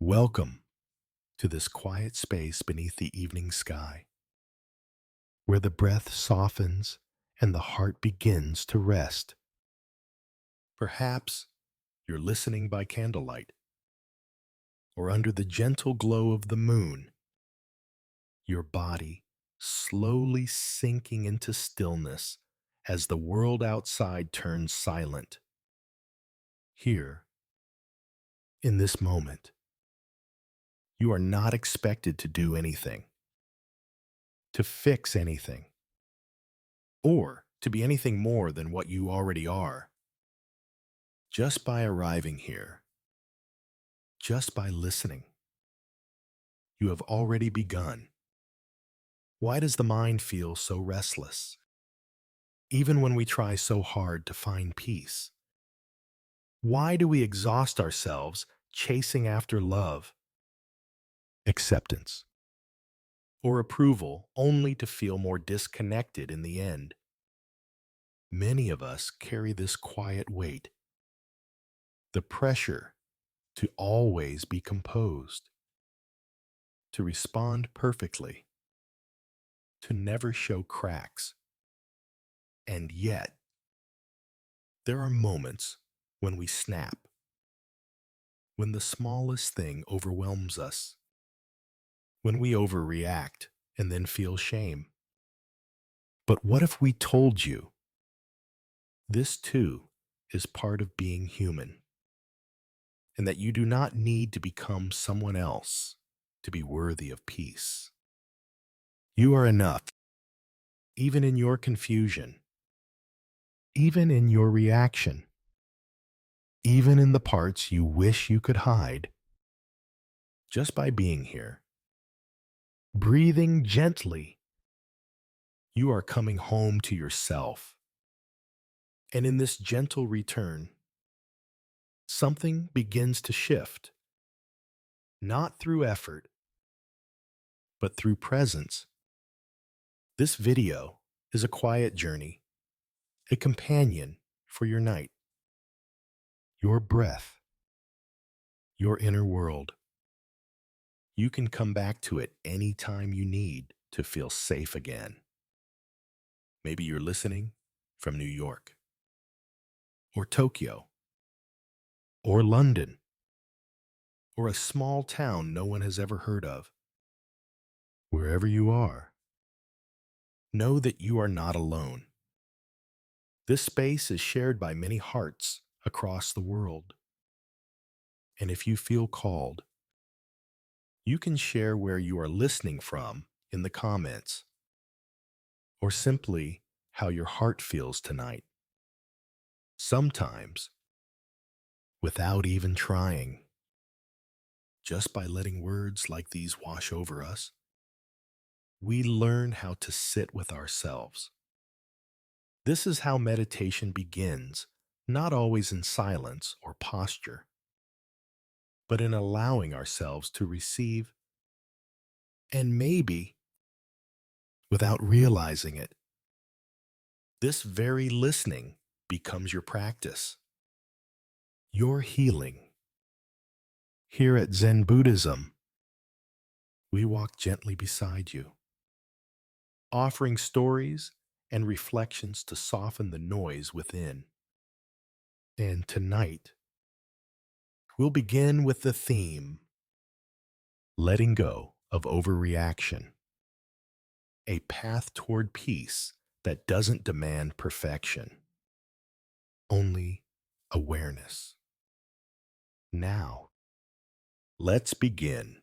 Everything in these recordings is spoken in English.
Welcome to this quiet space beneath the evening sky, where the breath softens and the heart begins to rest. Perhaps you're listening by candlelight or under the gentle glow of the moon, your body slowly sinking into stillness as the world outside turns silent. Here, in this moment, you are not expected to do anything, to fix anything, or to be anything more than what you already are. Just by arriving here, just by listening, you have already begun. Why does the mind feel so restless, even when we try so hard to find peace? Why do we exhaust ourselves chasing after love, acceptance, or approval only to feel more disconnected in the end? Many of us carry this quiet weight, the pressure to always be composed, to respond perfectly, to never show cracks. And yet, there are moments when we snap, when the smallest thing overwhelms us, when we overreact and then feel shame. But what if we told you this too is part of being human, and that you do not need to become someone else to be worthy of peace? You are enough, even in your confusion, even in your reaction, even in the parts you wish you could hide. Just by being here, breathing gently, you are coming home to yourself. And in this gentle return, something begins to shift, not through effort, but through presence. This video is a quiet journey, a companion for your night, your breath, your inner world. You can come back to it anytime you need to feel safe again. Maybe you're listening from New York, or Tokyo, or London, or a small town no one has ever heard of. Wherever you are, know that you are not alone. This space is shared by many hearts across the world. And if you feel called, you can share where you are listening from in the comments, or simply how your heart feels tonight. Sometimes, without even trying, just by letting words like these wash over us, we learn how to sit with ourselves. This is how meditation begins, not always in silence or posture, but in allowing ourselves to receive, and maybe, without realizing it, this very listening becomes your practice, your healing. Here at Zen Buddhism, we walk gently beside you, offering stories and reflections to soften the noise within. And tonight, we'll begin with the theme, letting go of overreaction, a path toward peace that doesn't demand perfection, only awareness. Now, let's begin.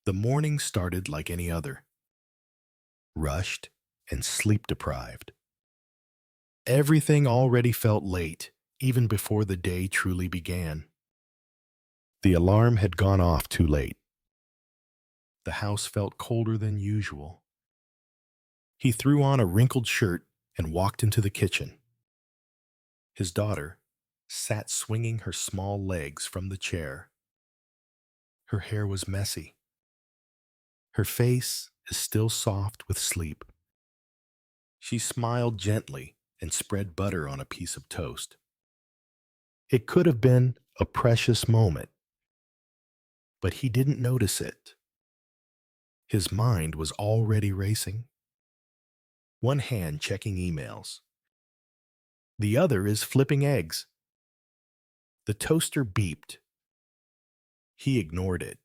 The morning started like any other, rushed and sleep deprived. Everything already felt late, even before the day truly began. The alarm had gone off too late. The house felt colder than usual. He threw on a wrinkled shirt and walked into the kitchen. His daughter sat swinging her small legs from the chair. Her hair was messy. Her face is still soft with sleep. She smiled gently and spread butter on a piece of toast. It could have been a precious moment, but he didn't notice it. His mind was already racing. One hand checking emails. The other is flipping eggs. The toaster beeped. He ignored it.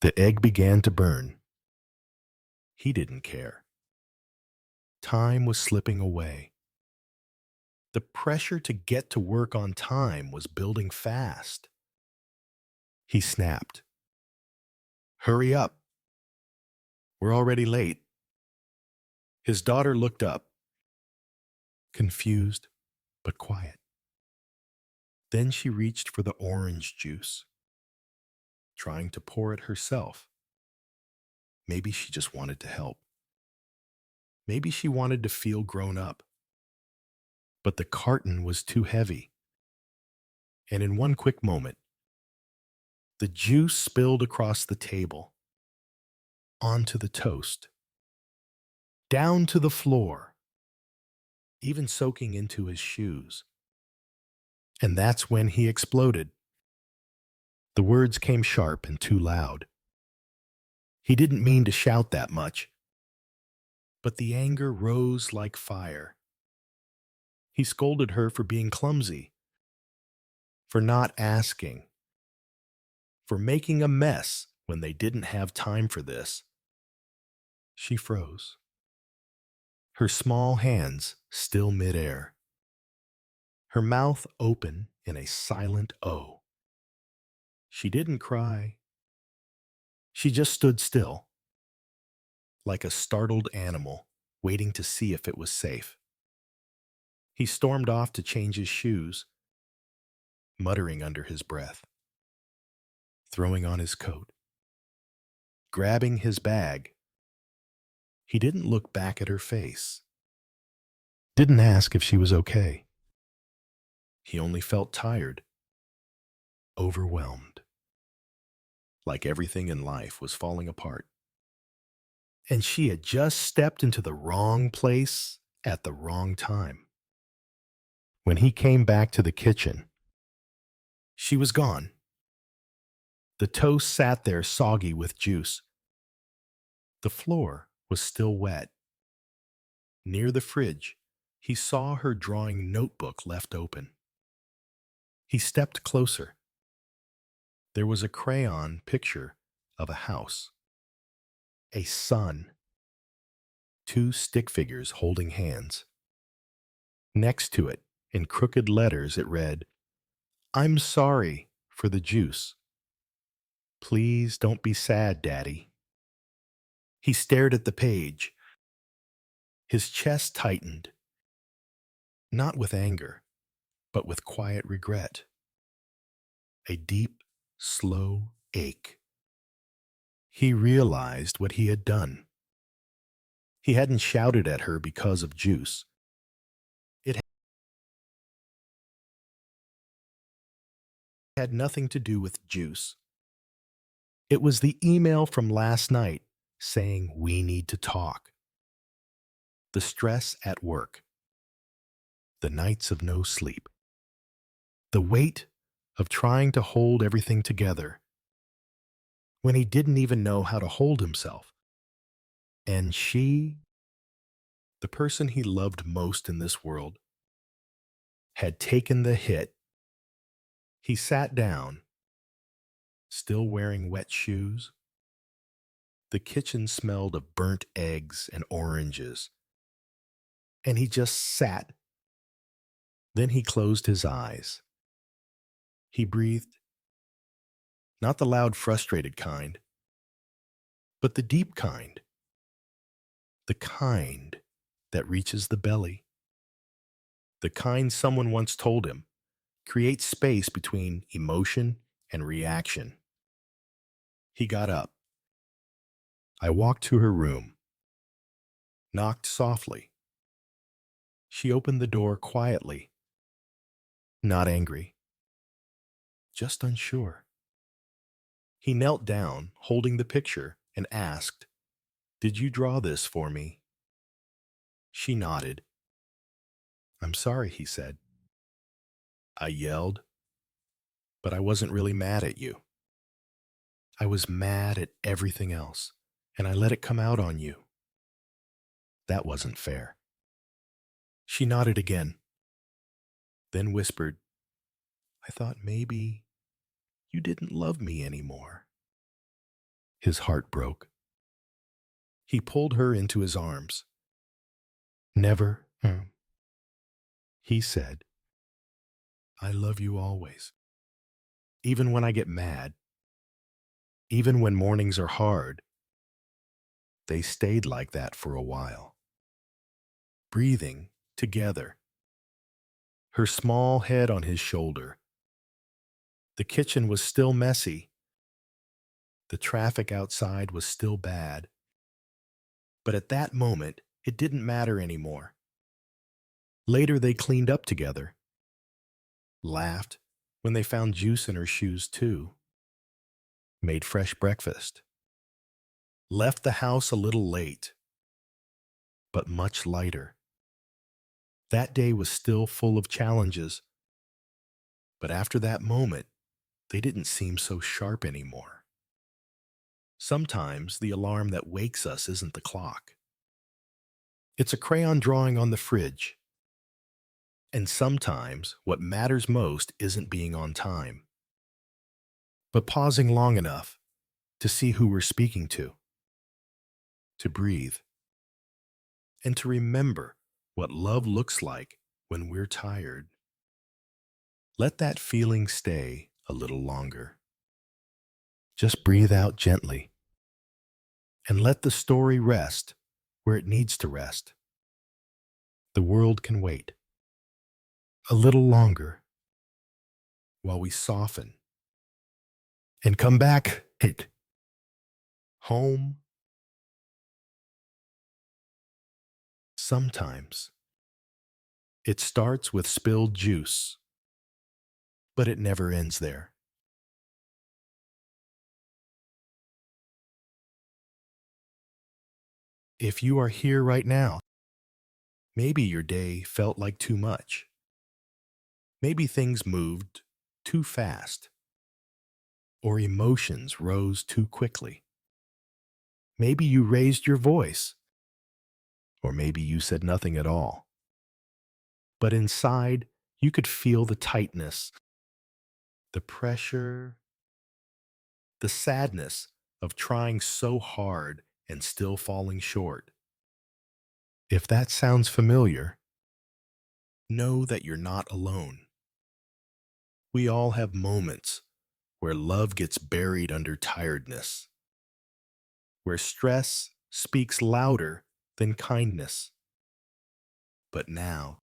The egg began to burn. He didn't care. Time was slipping away. The pressure to get to work on time was building fast. He snapped. Hurry up. We're already late. His daughter looked up, confused but quiet. Then she reached for the orange juice, trying to pour it herself. Maybe she just wanted to help. Maybe she wanted to feel grown up. But the carton was too heavy. And in one quick moment, the juice spilled across the table, onto the toast, down to the floor, even soaking into his shoes. And that's when he exploded. The words came sharp and too loud. He didn't mean to shout that much, but the anger rose like fire. He scolded her for being clumsy, for not asking, for making a mess when they didn't have time for this. She froze, her small hands still midair, her mouth open in a silent O. She didn't cry. She just stood still, like a startled animal waiting to see if it was safe. He stormed off to change his shoes, muttering under his breath, throwing on his coat, grabbing his bag. He didn't look back at her face, didn't ask if she was okay. He only felt tired, overwhelmed, like everything in life was falling apart. And she had just stepped into the wrong place at the wrong time. When he came back to the kitchen, she was gone. The toast sat there soggy with juice. The floor was still wet. Near the fridge, he saw her drawing notebook left open. He stepped closer. There was a crayon picture of a house, a sun, two stick figures holding hands. Next to it, in crooked letters, it read, "I'm sorry for the juice. Please don't be sad, Daddy." He stared at the page. His chest tightened, not with anger, but with quiet regret. A deep, slow ache. He realized what he had done. He hadn't shouted at her because of juice. It had nothing to do with juice. It was the email from last night saying we need to talk. The stress at work. The nights of no sleep. The weight of trying to hold everything together when he didn't even know how to hold himself. And she, the person he loved most in this world, had taken the hit. He sat down, still wearing wet shoes. The kitchen smelled of burnt eggs and oranges. And he just sat. Then he closed his eyes. He breathed, not the loud, frustrated kind, but the deep kind. The kind that reaches the belly. The kind someone once told him creates space between emotion and reaction. He got up. I walked to her room, knocked softly. She opened the door quietly, not angry, just unsure. He knelt down, holding the picture, and asked, "Did you draw this for me?" She nodded. "I'm sorry," he said. I yelled, but I wasn't really mad at you. I was mad at everything else, and I let it come out on you. That wasn't fair. She nodded again, then whispered, I thought maybe you didn't love me anymore. His heart broke. He pulled her into his arms. Never, he said, I love you always. Even when I get mad, even when mornings are hard, they stayed like that for a while. Breathing together, her small head on his shoulder. The kitchen was still messy. The traffic outside was still bad. But at that moment, it didn't matter anymore. Later, they cleaned up together, laughed when they found juice in her shoes, too, made fresh breakfast, left the house a little late, but much lighter. That day was still full of challenges, but after that moment, they didn't seem so sharp anymore. Sometimes the alarm that wakes us isn't the clock. It's a crayon drawing on the fridge. And sometimes what matters most isn't being on time, but pausing long enough to see who we're speaking to breathe, and to remember what love looks like when we're tired. Let that feeling stay a little longer. Just breathe out gently and let the story rest where it needs to rest. The world can wait a little longer while we soften and come back home. Sometimes it starts with spilled juice, but it never ends there. If you are here right now, maybe your day felt like too much. Maybe things moved too fast, or emotions rose too quickly. Maybe you raised your voice, or maybe you said nothing at all. But inside, you could feel the tightness, the pressure, the sadness of trying so hard and still falling short. If that sounds familiar, know that you're not alone. We all have moments where love gets buried under tiredness, where stress speaks louder than kindness. But now,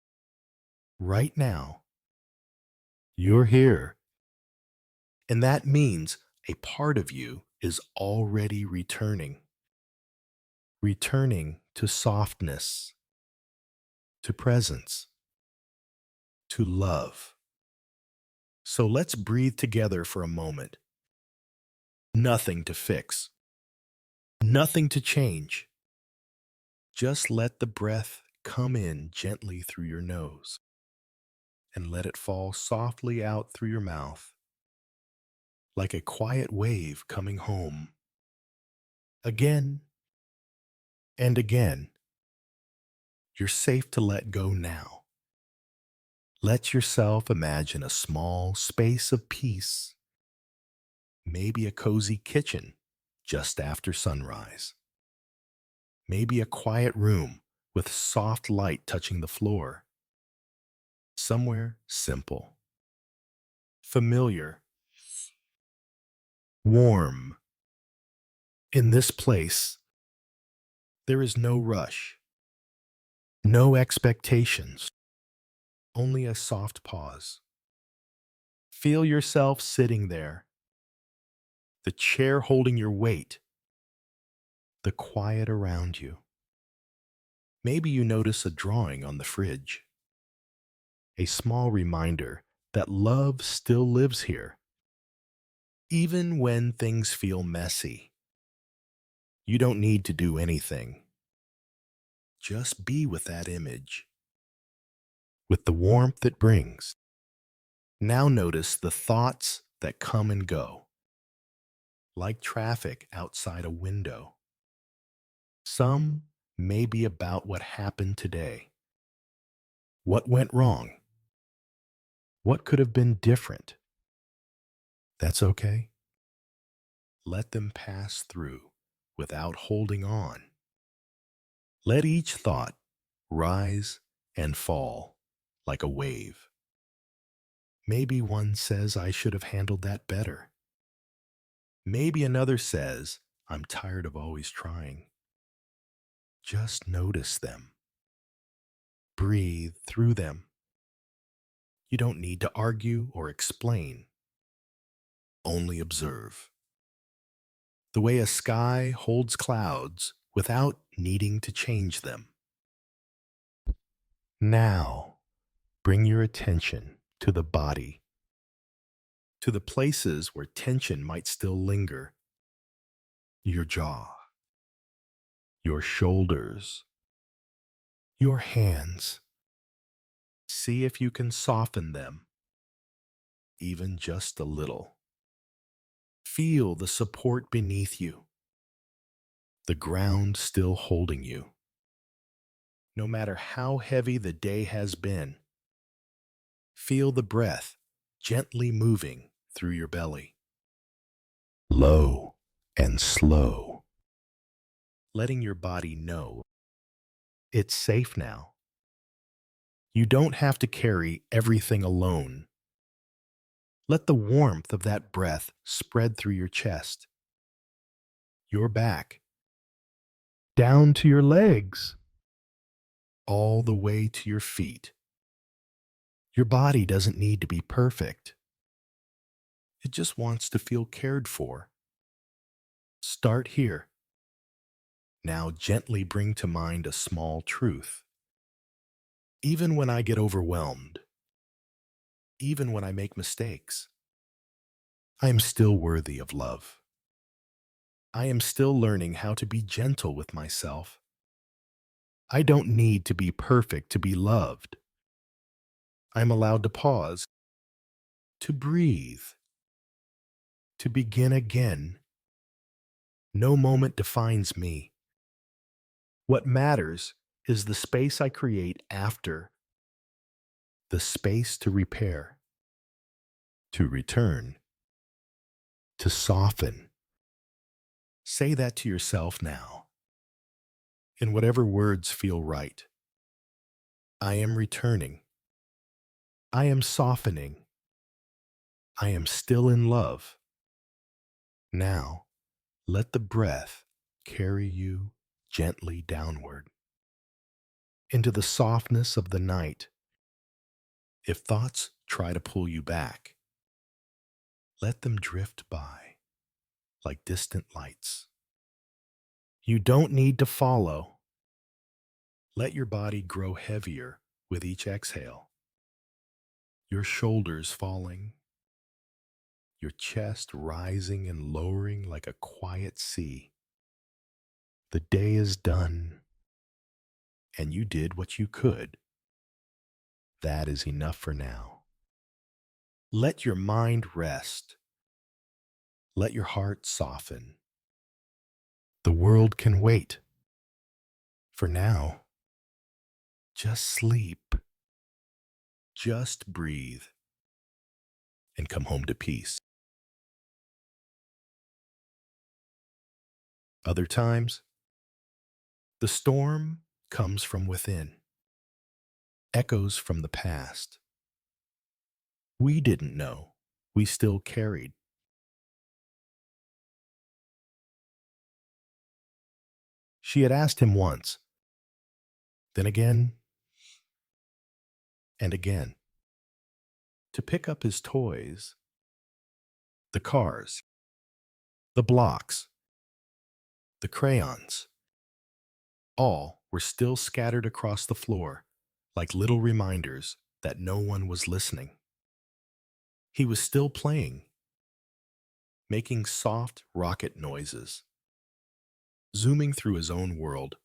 right now, you're here. And that means a part of you is already returning to softness, to presence, to love. So let's breathe together for a moment. Nothing to fix, nothing to change. Just let the breath come in gently through your nose and let it fall softly out through your mouth, like a quiet wave coming home. Again and again, you're safe to let go now. Let yourself imagine a small space of peace, maybe a cozy kitchen just after sunrise, maybe a quiet room with soft light touching the floor, somewhere simple, familiar, warm. In this place, there is no rush, no expectations, only a soft pause. Feel yourself sitting there, the chair holding your weight, the quiet around you. Maybe you notice a drawing on the fridge, a small reminder that love still lives here, even when things feel messy. You don't need to do anything. Just be with that image, with the warmth it brings. Now notice the thoughts that come and go, like traffic outside a window. Some may be about what happened today. What went wrong? What could have been different? That's okay. Let them pass through without holding on. Let each thought rise and fall like a wave. Maybe one says I should have handled that better. Maybe another says I'm tired of always trying. Just notice them. Breathe through them. You don't need to argue or explain. Only observe. The way a sky holds clouds without needing to change them. Now, bring your attention to the body, to the places where tension might still linger. Your jaw, your shoulders, your hands. See if you can soften them, even just a little. Feel the support beneath you, the ground still holding you. No matter how heavy the day has been, feel the breath gently moving through your belly. Low and slow, letting your body know it's safe now. You don't have to carry everything alone. Let the warmth of that breath spread through your chest, your back, down to your legs, all the way to your feet. Your body doesn't need to be perfect. It just wants to feel cared for. Start here. Now gently bring to mind a small truth. Even when I get overwhelmed, even when I make mistakes, I am still worthy of love. I am still learning how to be gentle with myself. I don't need to be perfect to be loved. I am allowed to pause, to breathe, to begin again. No moment defines me. What matters is the space I create after, the space to repair, to return, to soften. Say that to yourself now, in whatever words feel right. I am returning. I am softening. I am still in love. Now, let the breath carry you gently downward into the softness of the night. If thoughts try to pull you back, let them drift by like distant lights. You don't need to follow. Let your body grow heavier with each exhale. Your shoulders falling, your chest rising and lowering like a quiet sea. The day is done, and you did what you could. That is enough for now. Let your mind rest. Let your heart soften. The world can wait. For now, just sleep. Just breathe and come home to peace. Other times, the storm comes from within, echoes from the past. We didn't know, we still carried. She had asked him once, then again, and again, to pick up his toys, the cars, the blocks, the crayons. All were still scattered across the floor like little reminders that no one was listening. He was still playing, making soft rocket noises, zooming through his own world,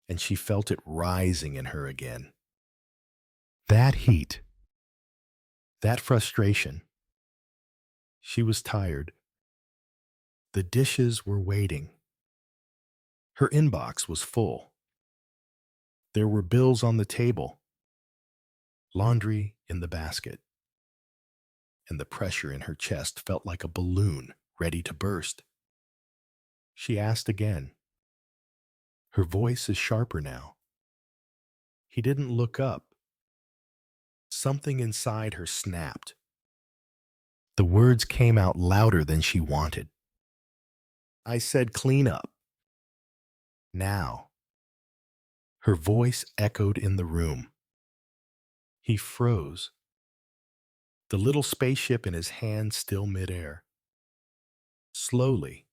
and she felt it rising in her again. That heat, that frustration. She was tired. The dishes were waiting. Her inbox was full. There were bills on the table, laundry in the basket, and the pressure in her chest felt like a balloon ready to burst. She asked again. Her voice is sharper now. He didn't look up. Something inside her snapped. The words came out louder than she wanted. I said, clean up. Now. Her voice echoed in the room. He froze, the little spaceship in his hand still midair. Slowly,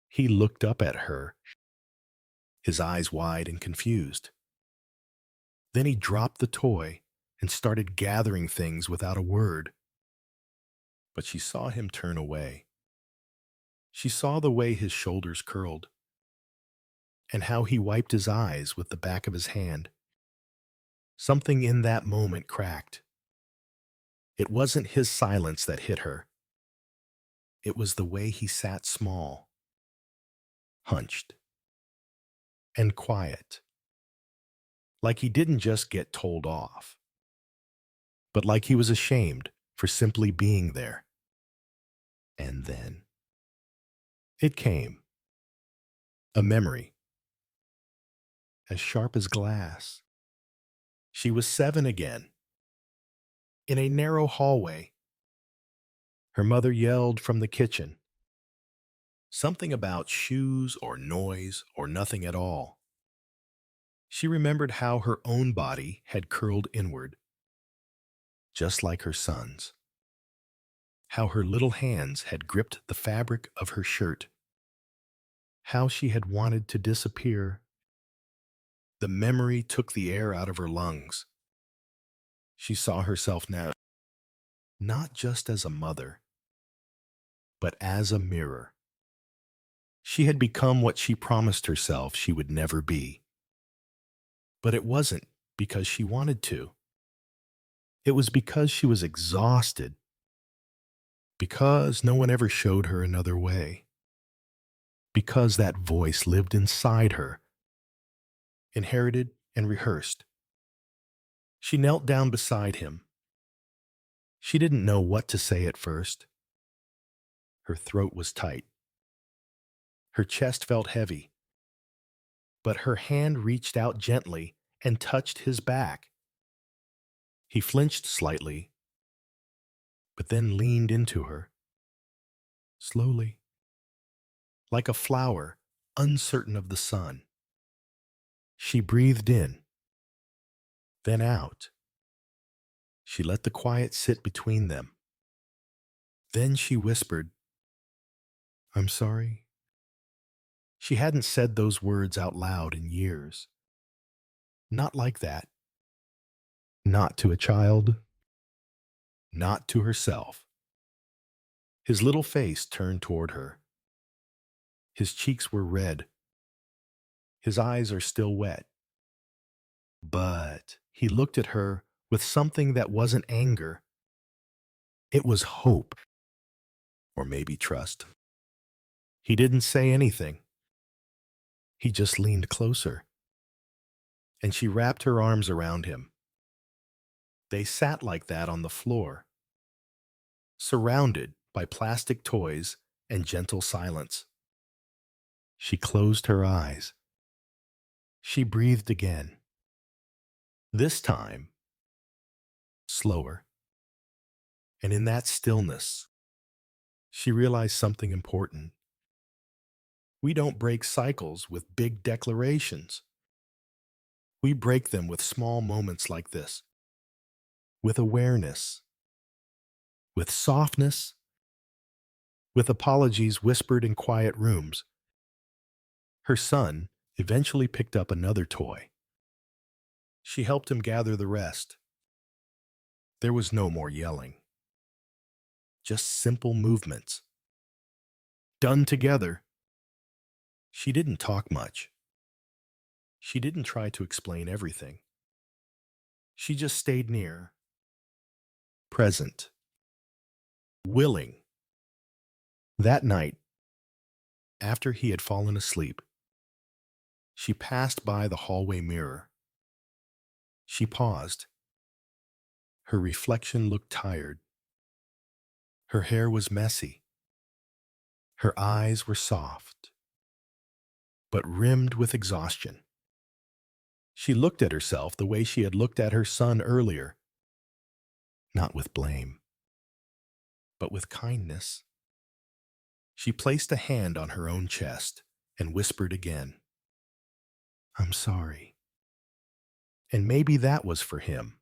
he looked up at her, his eyes wide and confused. Then he dropped the toy and started gathering things without a word. But she saw him turn away. She saw the way his shoulders curled and how he wiped his eyes with the back of his hand. Something in that moment cracked. It wasn't his silence that hit her. It was the way he sat small, hunched, and quiet. Like he didn't just get told off, but like he was ashamed for simply being there. And then it came. A memory, as sharp as glass. She was 7 again. In a narrow hallway, her mother yelled from the kitchen. Something about shoes or noise or nothing at all. She remembered how her own body had curled inward, just like her son's. How her little hands had gripped the fabric of her shirt. How she had wanted to disappear. The memory took the air out of her lungs. She saw herself now, not just as a mother, but as a mirror. She had become what she promised herself she would never be. But it wasn't because she wanted to. It was because she was exhausted. Because no one ever showed her another way. Because that voice lived inside her, inherited and rehearsed. She knelt down beside him. She didn't know what to say at first. Her throat was tight. Her chest felt heavy. But her hand reached out gently and touched his back. He flinched slightly, but then leaned into her. Slowly, like a flower, uncertain of the sun. She breathed in, then out. She let the quiet sit between them. Then she whispered, I'm sorry. She hadn't said those words out loud in years. Not like that. Not to a child. Not to herself. His little face turned toward her. His cheeks were red. His eyes are still wet. But he looked at her with something that wasn't anger. It was hope. Or maybe trust. He didn't say anything. He just leaned closer. And she wrapped her arms around him. They sat like that on the floor, surrounded by plastic toys and gentle silence. She closed her eyes. She breathed again. This time, slower. And in that stillness, she realized something important. We don't break cycles with big declarations. We break them with small moments like this, with awareness, with softness, with apologies whispered in quiet rooms. Her son eventually picked up another toy. She helped him gather the rest. There was no more yelling. Just simple movements. Done together. She didn't talk much. She didn't try to explain everything. She just stayed near, present, willing. That night, after he had fallen asleep, she passed by the hallway mirror. She paused. Her reflection looked tired. Her hair was messy. Her eyes were soft, but rimmed with exhaustion. She looked at herself the way she had looked at her son earlier, not with blame, but with kindness. She placed a hand on her own chest and whispered again, "I'm sorry." And maybe that was for him.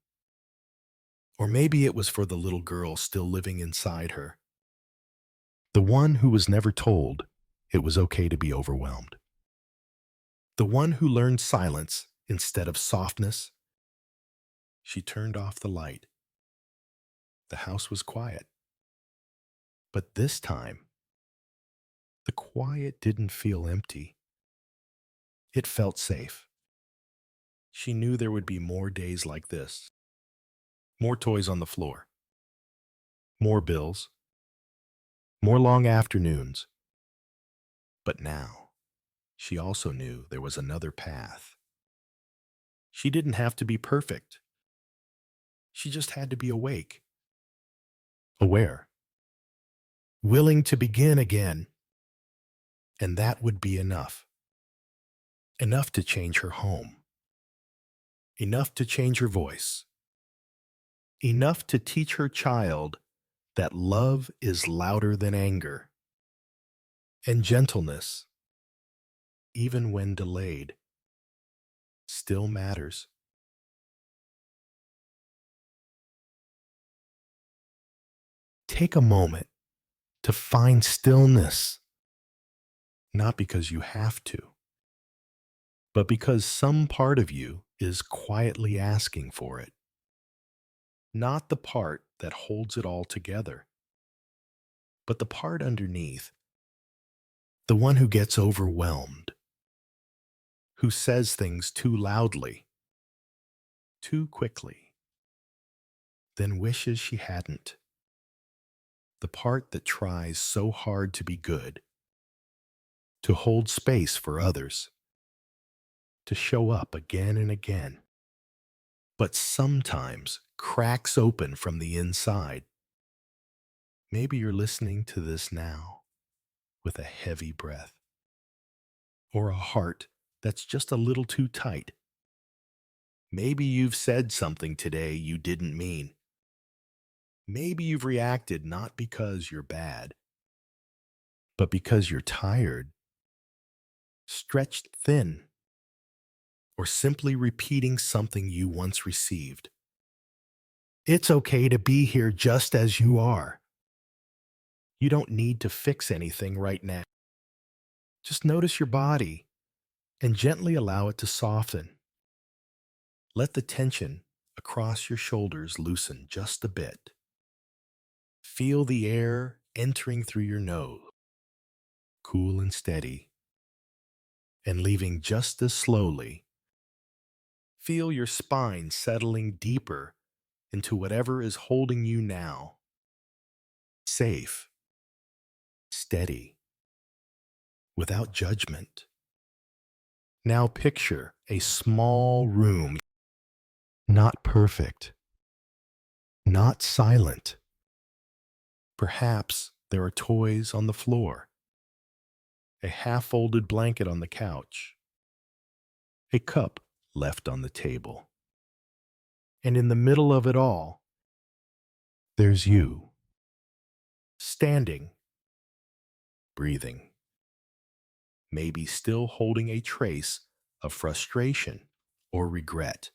Or maybe it was for the little girl still living inside her, the one who was never told it was okay to be overwhelmed, the one who learned silence instead of softness. She turned off the light. The house was quiet. But this time, the quiet didn't feel empty. It felt safe. She knew there would be more days like this. More toys on the floor. More bills. More long afternoons. But now, she also knew there was another path. She didn't have to be perfect. She just had to be awake. Aware. Willing to begin again. And that would be enough. Enough to change her home. Enough to change her voice. Enough to teach her child that love is louder than anger. And gentleness, even when delayed, still matters. Take a moment to find stillness, not because you have to, but because some part of you is quietly asking for it. Not the part that holds it all together, but the part underneath, the one who gets overwhelmed, who says things too loudly, too quickly, then wishes she hadn't. The part that tries so hard to be good, to hold space for others, to show up again and again, but sometimes cracks open from the inside. Maybe you're listening to this now with a heavy breath, or a heart that's just a little too tight. Maybe you've said something today you didn't mean. Maybe you've reacted not because you're bad, but because you're tired, stretched thin, or simply repeating something you once received. It's okay to be here just as you are. You don't need to fix anything right now. Just notice your body and gently allow it to soften. Let the tension across your shoulders loosen just a bit. Feel the air entering through your nose, cool and steady, and leaving just as slowly. Feel your spine settling deeper into whatever is holding you now. Safe, steady, without judgment. Now picture a small room, not perfect, not silent. Perhaps there are toys on the floor, a half-folded blanket on the couch, a cup left on the table. And in the middle of it all, there's you, standing, breathing, maybe still holding a trace of frustration or regret.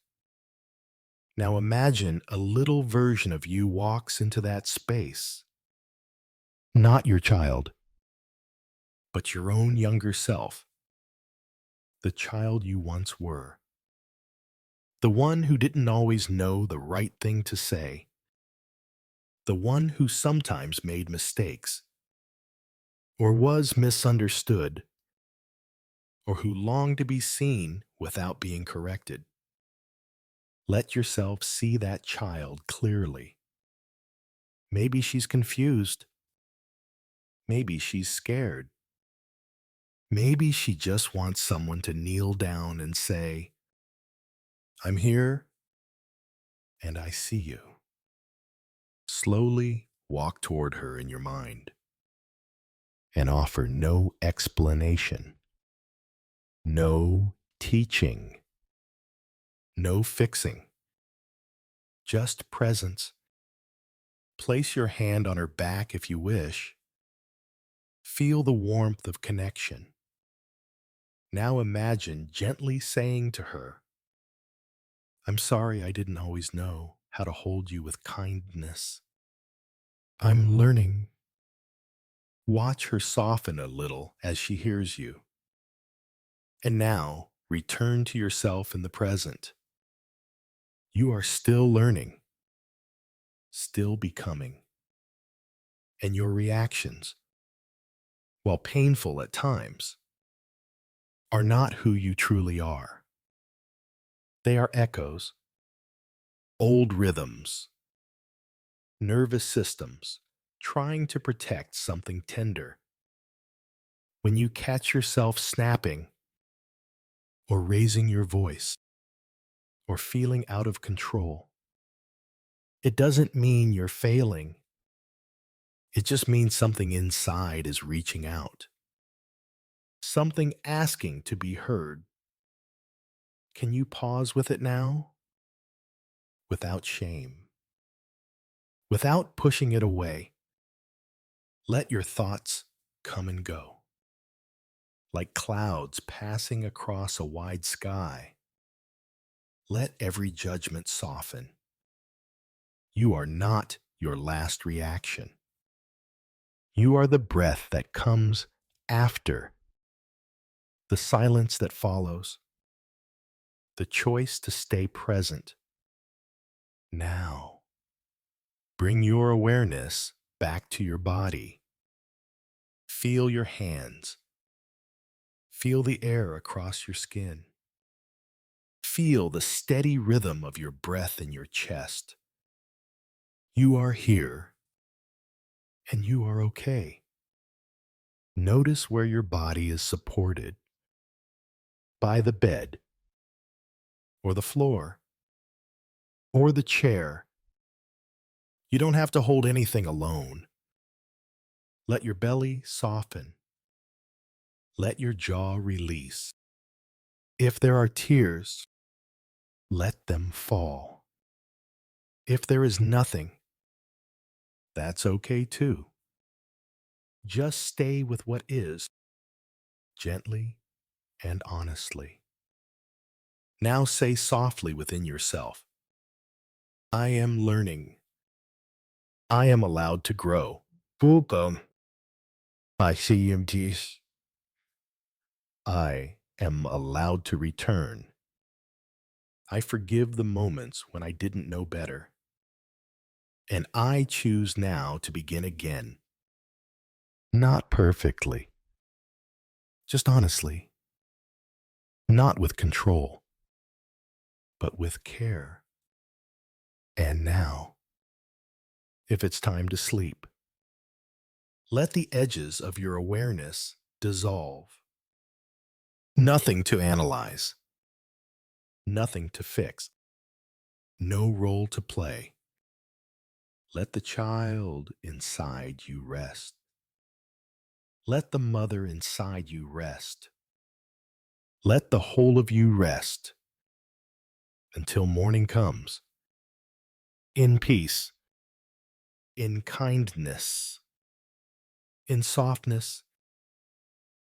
Now imagine a little version of you walks into that space. Not your child, but your own younger self, the child you once were. The one who didn't always know the right thing to say. The one who sometimes made mistakes, or was misunderstood, or who longed to be seen without being corrected. Let yourself see that child clearly. Maybe she's confused. Maybe she's scared. Maybe she just wants someone to kneel down and say, I'm here and I see you. Slowly walk toward her in your mind and offer no explanation, no teaching, no fixing, just presence. Place your hand on her back if you wish. Feel the warmth of connection. Now imagine gently saying to her, I'm sorry I didn't always know how to hold you with kindness. I'm learning. Watch her soften a little as she hears you. And now return to yourself in the present. You are still learning, still becoming, and your reactions, while painful at times, are not who you truly are. They are echoes, old rhythms, nervous systems trying to protect something tender. When you catch yourself snapping or raising your voice or feeling out of control, it doesn't mean you're failing. It just means something inside is reaching out, something asking to be heard. Can you pause with it now? Without shame, without pushing it away. Let your thoughts come and go, like clouds passing across a wide sky. Let every judgment soften. You are not your last reaction. You are the breath that comes after, the silence that follows, the choice to stay present. Now, bring your awareness back to your body. Feel your hands. Feel the air across your skin. Feel the steady rhythm of your breath in your chest. You are here, and you are okay. Notice where your body is supported, by the bed, or the floor, or the chair. You don't have to hold anything alone. Let your belly soften. Let your jaw release. If there are tears, let them fall. If there is nothing, that's okay too. Just stay with what is, gently and honestly. Now say softly within yourself, I am learning. I am allowed to grow. Welcome. I see MTs. I am allowed to return. I forgive the moments when I didn't know better. And I choose now to begin again. Not perfectly, just honestly. Not with control, but with care. And now, if it's time to sleep, let the edges of your awareness dissolve. Nothing to analyze, nothing to fix, no role to play. Let the child inside you rest. Let the mother inside you rest. Let the whole of you rest until morning comes. In peace, in kindness, in softness,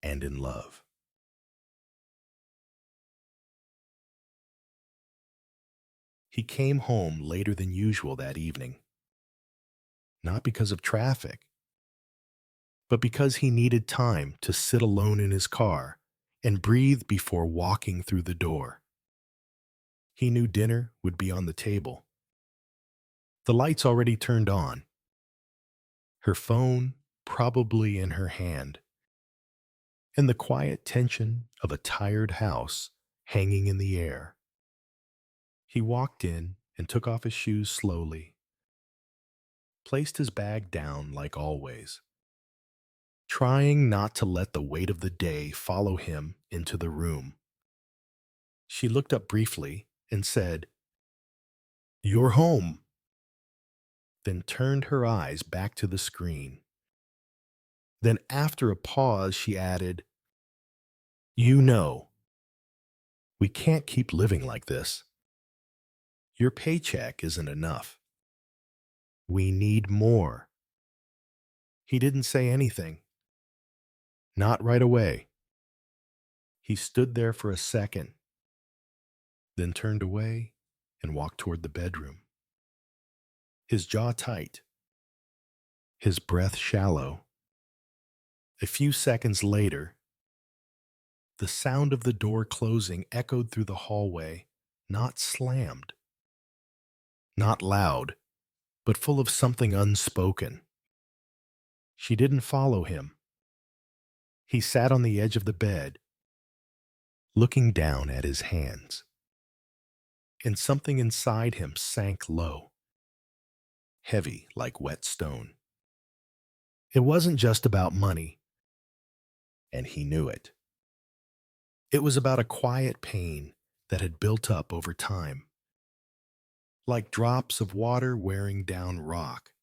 and in love. He came home later than usual that evening, not because of traffic, but because he needed time to sit alone in his car and breathe before walking through the door. He knew dinner would be on the table. The lights already turned on. Her phone probably in her hand, and the quiet tension of a tired house hanging in the air. He walked in and took off his shoes slowly, placed his bag down like always, trying not to let the weight of the day follow him into the room. She looked up briefly and said, "You're home," then turned her eyes back to the screen. Then after a pause, she added, "You know, we can't keep living like this. Your paycheck isn't enough. We need more." He didn't say anything. Not right away. He stood there for a second, then turned away and walked toward the bedroom. His jaw tight, his breath shallow. A few seconds later, the sound of the door closing echoed through the hallway, not slammed, not loud, but full of something unspoken. She didn't follow him. He sat on the edge of the bed, looking down at his hands, and something inside him sank low, heavy like wet stone. It wasn't just about money, and he knew it. It was about a quiet pain that had built up over time, like drops of water wearing down rock.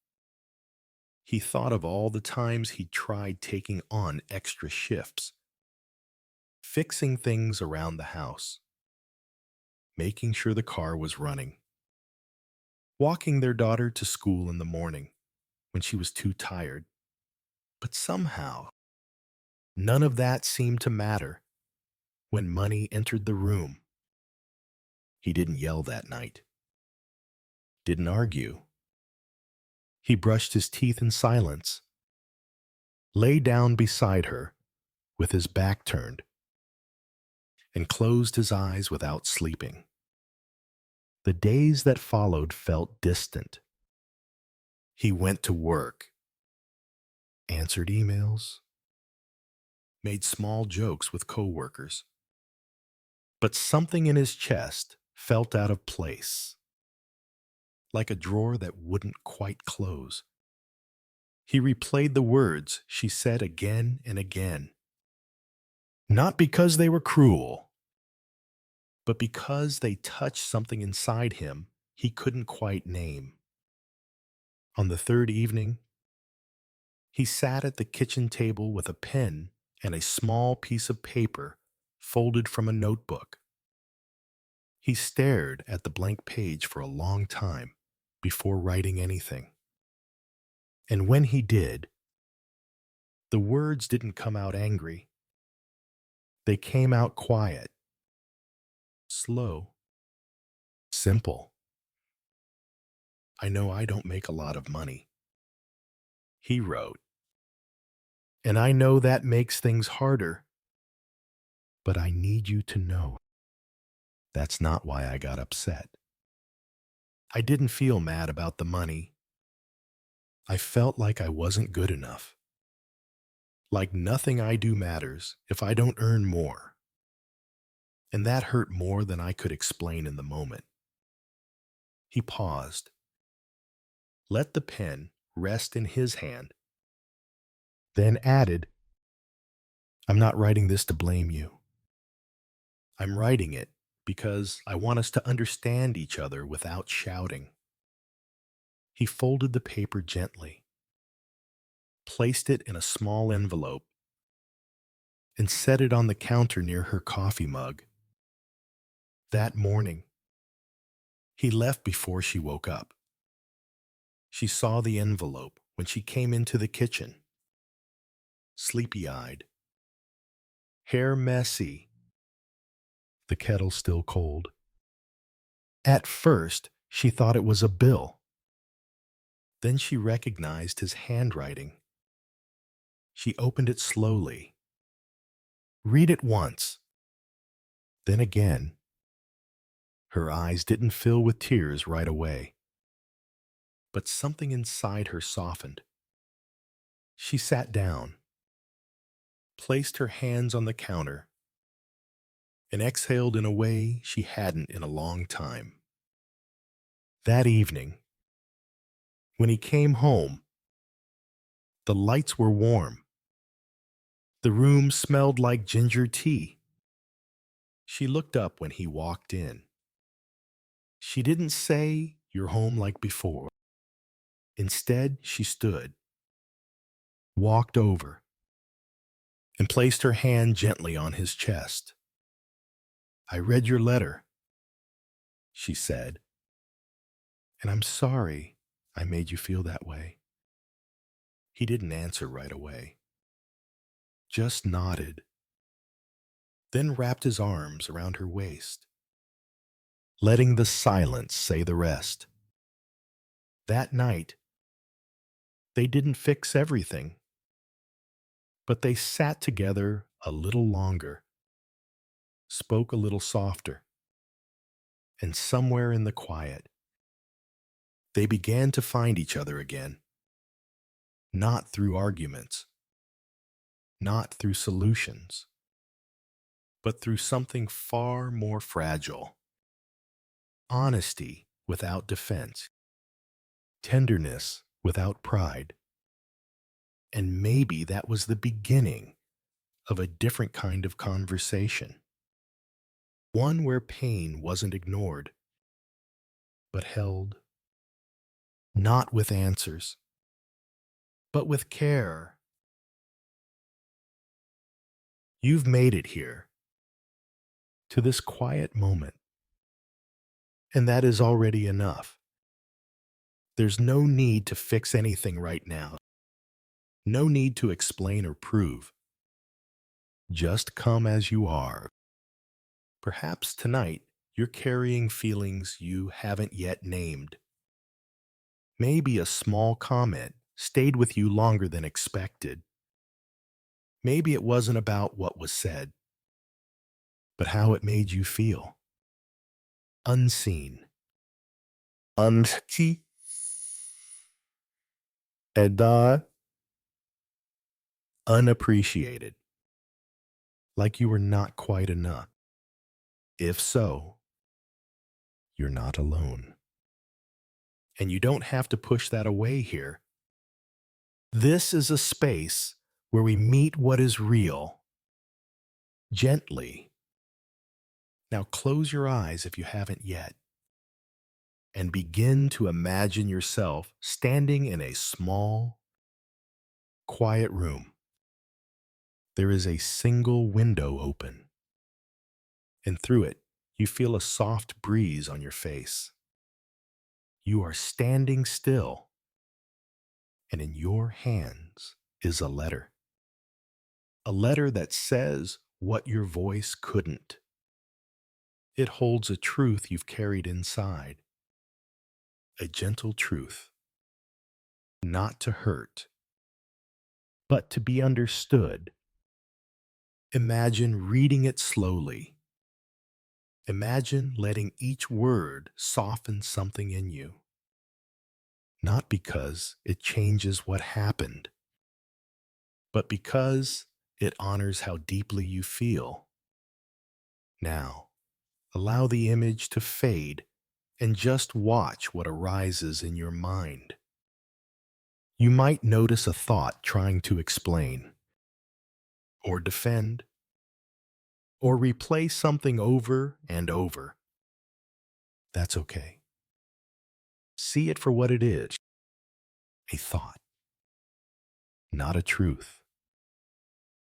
He thought of all the times he'd tried taking on extra shifts, fixing things around the house, making sure the car was running, walking their daughter to school in the morning when she was too tired. But somehow, none of that seemed to matter when money entered the room. He didn't yell that night, didn't argue. He brushed his teeth in silence, lay down beside her with his back turned, and closed his eyes without sleeping. The days that followed felt distant. He went to work, answered emails, made small jokes with coworkers. But something in his chest felt out of place, like a drawer that wouldn't quite close. He replayed the words she said again and again, not because they were cruel, but because they touched something inside him he couldn't quite name. On the third evening, he sat at the kitchen table with a pen and a small piece of paper folded from a notebook. He stared at the blank page for a long time before writing anything. And when he did, the words didn't come out angry. They came out quiet, slow, simple. "I know I don't make a lot of money," he wrote, "and I know that makes things harder, but I need you to know that's not why I got upset. I didn't feel mad about the money. I felt like I wasn't good enough. Like nothing I do matters if I don't earn more. And that hurt more than I could explain in the moment." He paused, let the pen rest in his hand, then added, "I'm not writing this to blame you. I'm writing it because I want us to understand each other without shouting." He folded the paper gently, placed it in a small envelope, and set it on the counter near her coffee mug. That morning, he left before she woke up. She saw the envelope when she came into the kitchen, sleepy-eyed, hair messy, the kettle still cold. At first, she thought it was a bill. Then she recognized his handwriting. She opened it slowly. Read it once, then again. Her eyes didn't fill with tears right away, but something inside her softened. She sat down, placed her hands on the counter, and exhaled in a way she hadn't in a long time. That evening, when he came home, the lights were warm. The room smelled like ginger tea. She looked up when he walked in. She didn't say, "You're home like before." Instead, she stood, walked over, and placed her hand gently on his chest. "I read your letter," she said, "and I'm sorry I made you feel that way." He didn't answer right away, just nodded, then wrapped his arms around her waist, letting the silence say the rest. That night, they didn't fix everything, but they sat together a little longer, spoke a little softer, and somewhere in the quiet, they began to find each other again, not through arguments, not through solutions, but through something far more fragile: honesty without defense, tenderness without pride. And maybe that was the beginning of a different kind of conversation, one where pain wasn't ignored, but held, not with answers, but with care. You've made it here, to this quiet moment, and that is already enough. There's no need to fix anything right now, no need to explain or prove. Just come as you are. Perhaps tonight you're carrying feelings you haven't yet named. Maybe a small comment stayed with you longer than expected. Maybe it wasn't about what was said, but how it made you feel. Unseen. Unseen. And unappreciated. Like you were not quite enough. If so, you're not alone. And you don't have to push that away here. This is a space where we meet what is real, gently. Now close your eyes if you haven't yet, and begin to imagine yourself standing in a small, quiet room. There is a single window open, and through it, you feel a soft breeze on your face. You are standing still, and in your hands is a letter. A letter that says what your voice couldn't. It holds a truth you've carried inside. A gentle truth. Not to hurt, but to be understood. Imagine reading it slowly. Imagine letting each word soften something in you. Not because it changes what happened, but because it honors how deeply you feel. Now, allow the image to fade and just watch what arises in your mind. You might notice a thought trying to explain, or defend, or replay something over and over. That's okay. See it for what it is: a thought, not a truth,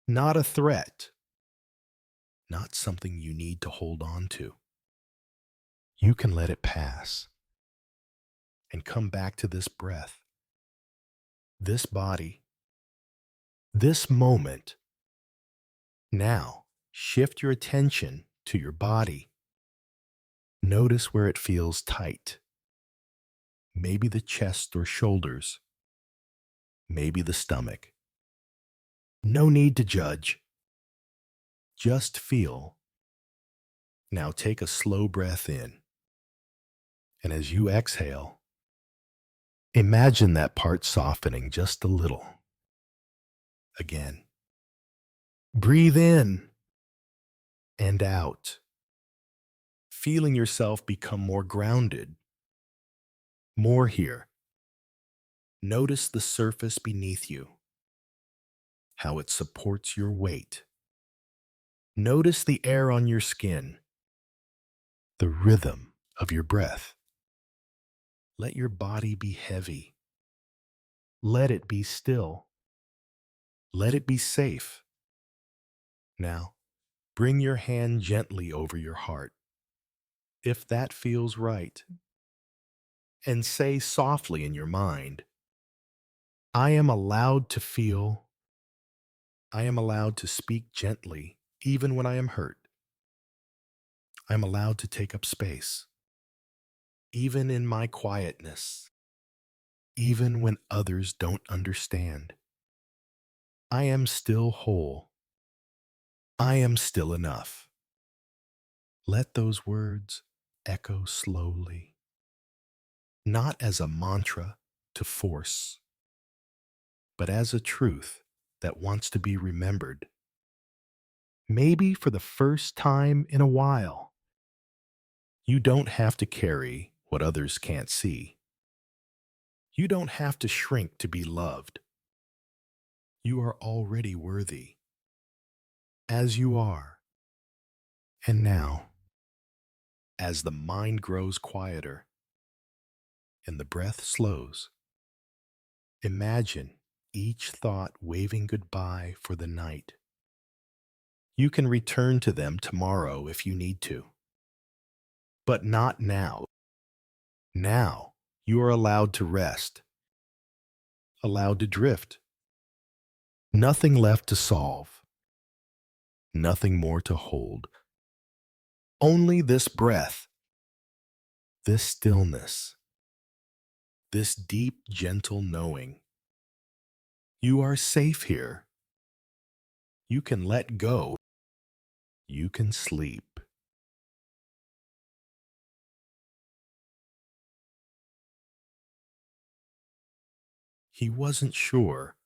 not a threat, not something you need to hold on to. You can let it pass and come back to this breath, this body, this moment. Now, shift your attention to your body. Notice where it feels tight. Maybe the chest or shoulders. Maybe the stomach. No need to judge. Just feel. Now take a slow breath in. And as you exhale, imagine that part softening just a little. Again. Breathe in and out, feeling yourself become more grounded, More here. Notice the surface beneath you, how it supports your weight. Notice the air on your skin, the rhythm of your breath. Let your body be heavy. Let it be still. Let it be safe. Now, bring your hand gently over your heart, if that feels right, and say softly in your mind, I am allowed to feel. I am allowed to speak gently, even when I am hurt. I am allowed to take up space, even in my quietness, even when others don't understand. I am still whole. I am still enough. Let those words echo slowly, not as a mantra to force, but as a truth that wants to be remembered. Maybe for the first time in a while, you don't have to carry what others can't see. You don't have to shrink to be loved. You are already worthy, as you are. And now, as the mind grows quieter and the breath slows, imagine each thought waving goodbye for the night. You can return to them tomorrow if you need to, but not now. Now, you are allowed to rest, allowed to drift. Nothing left to solve, nothing more to hold. Only this breath, this stillness, this deep, gentle knowing. You are safe here. You can let go. You can sleep. He wasn't sure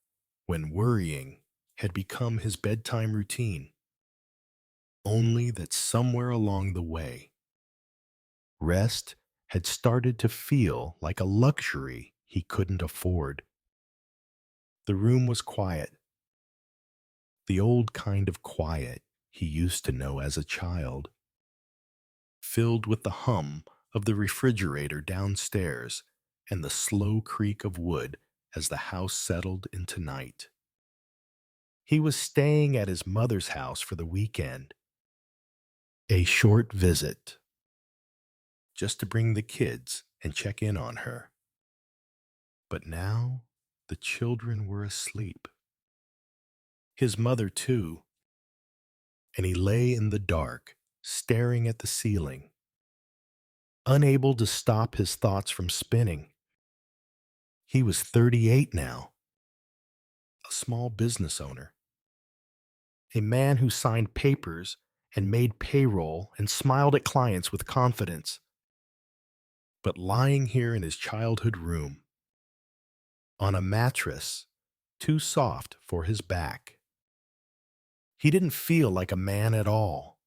when worrying had become his bedtime routine, only that somewhere along the way, rest had started to feel like a luxury he couldn't afford. The room was quiet, the old kind of quiet he used to know as a child, filled with the hum of the refrigerator downstairs and the slow creak of wood as the house settled into night. He was staying at his mother's house for the weekend, a short visit, just to bring the kids and check in on her. But now the children were asleep. His mother, too, and he lay in the dark, staring at the ceiling, unable to stop his thoughts from spinning. He was 38 now, a small business owner, a man who signed papers and made payroll and smiled at clients with confidence. But lying here in his childhood room, on a mattress too soft for his back, he didn't feel like a man at all.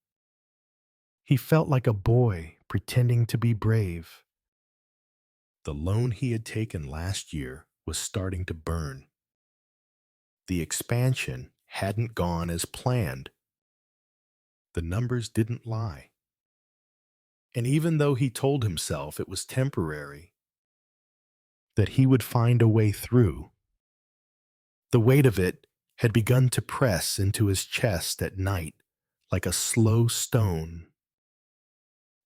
He felt like a boy pretending to be brave. The loan he had taken last year was starting to burn. The expansion hadn't gone as planned. The numbers didn't lie. And even though he told himself it was temporary, that he would find a way through, the weight of it had begun to press into his chest at night like a slow stone.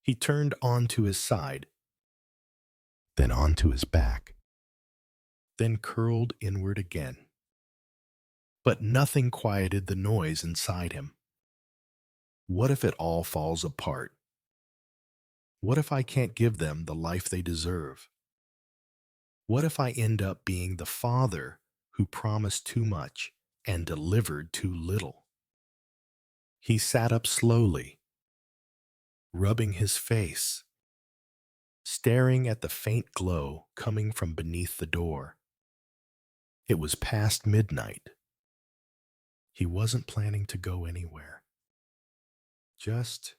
He turned onto his side, then onto his back, then curled inward again. But nothing quieted the noise inside him. What if it all falls apart? What if I can't give them the life they deserve? What if I end up being the father who promised too much and delivered too little? He sat up slowly, rubbing his face, staring at the faint glow coming from beneath the door. It was past midnight. He wasn't planning to go anywhere. Just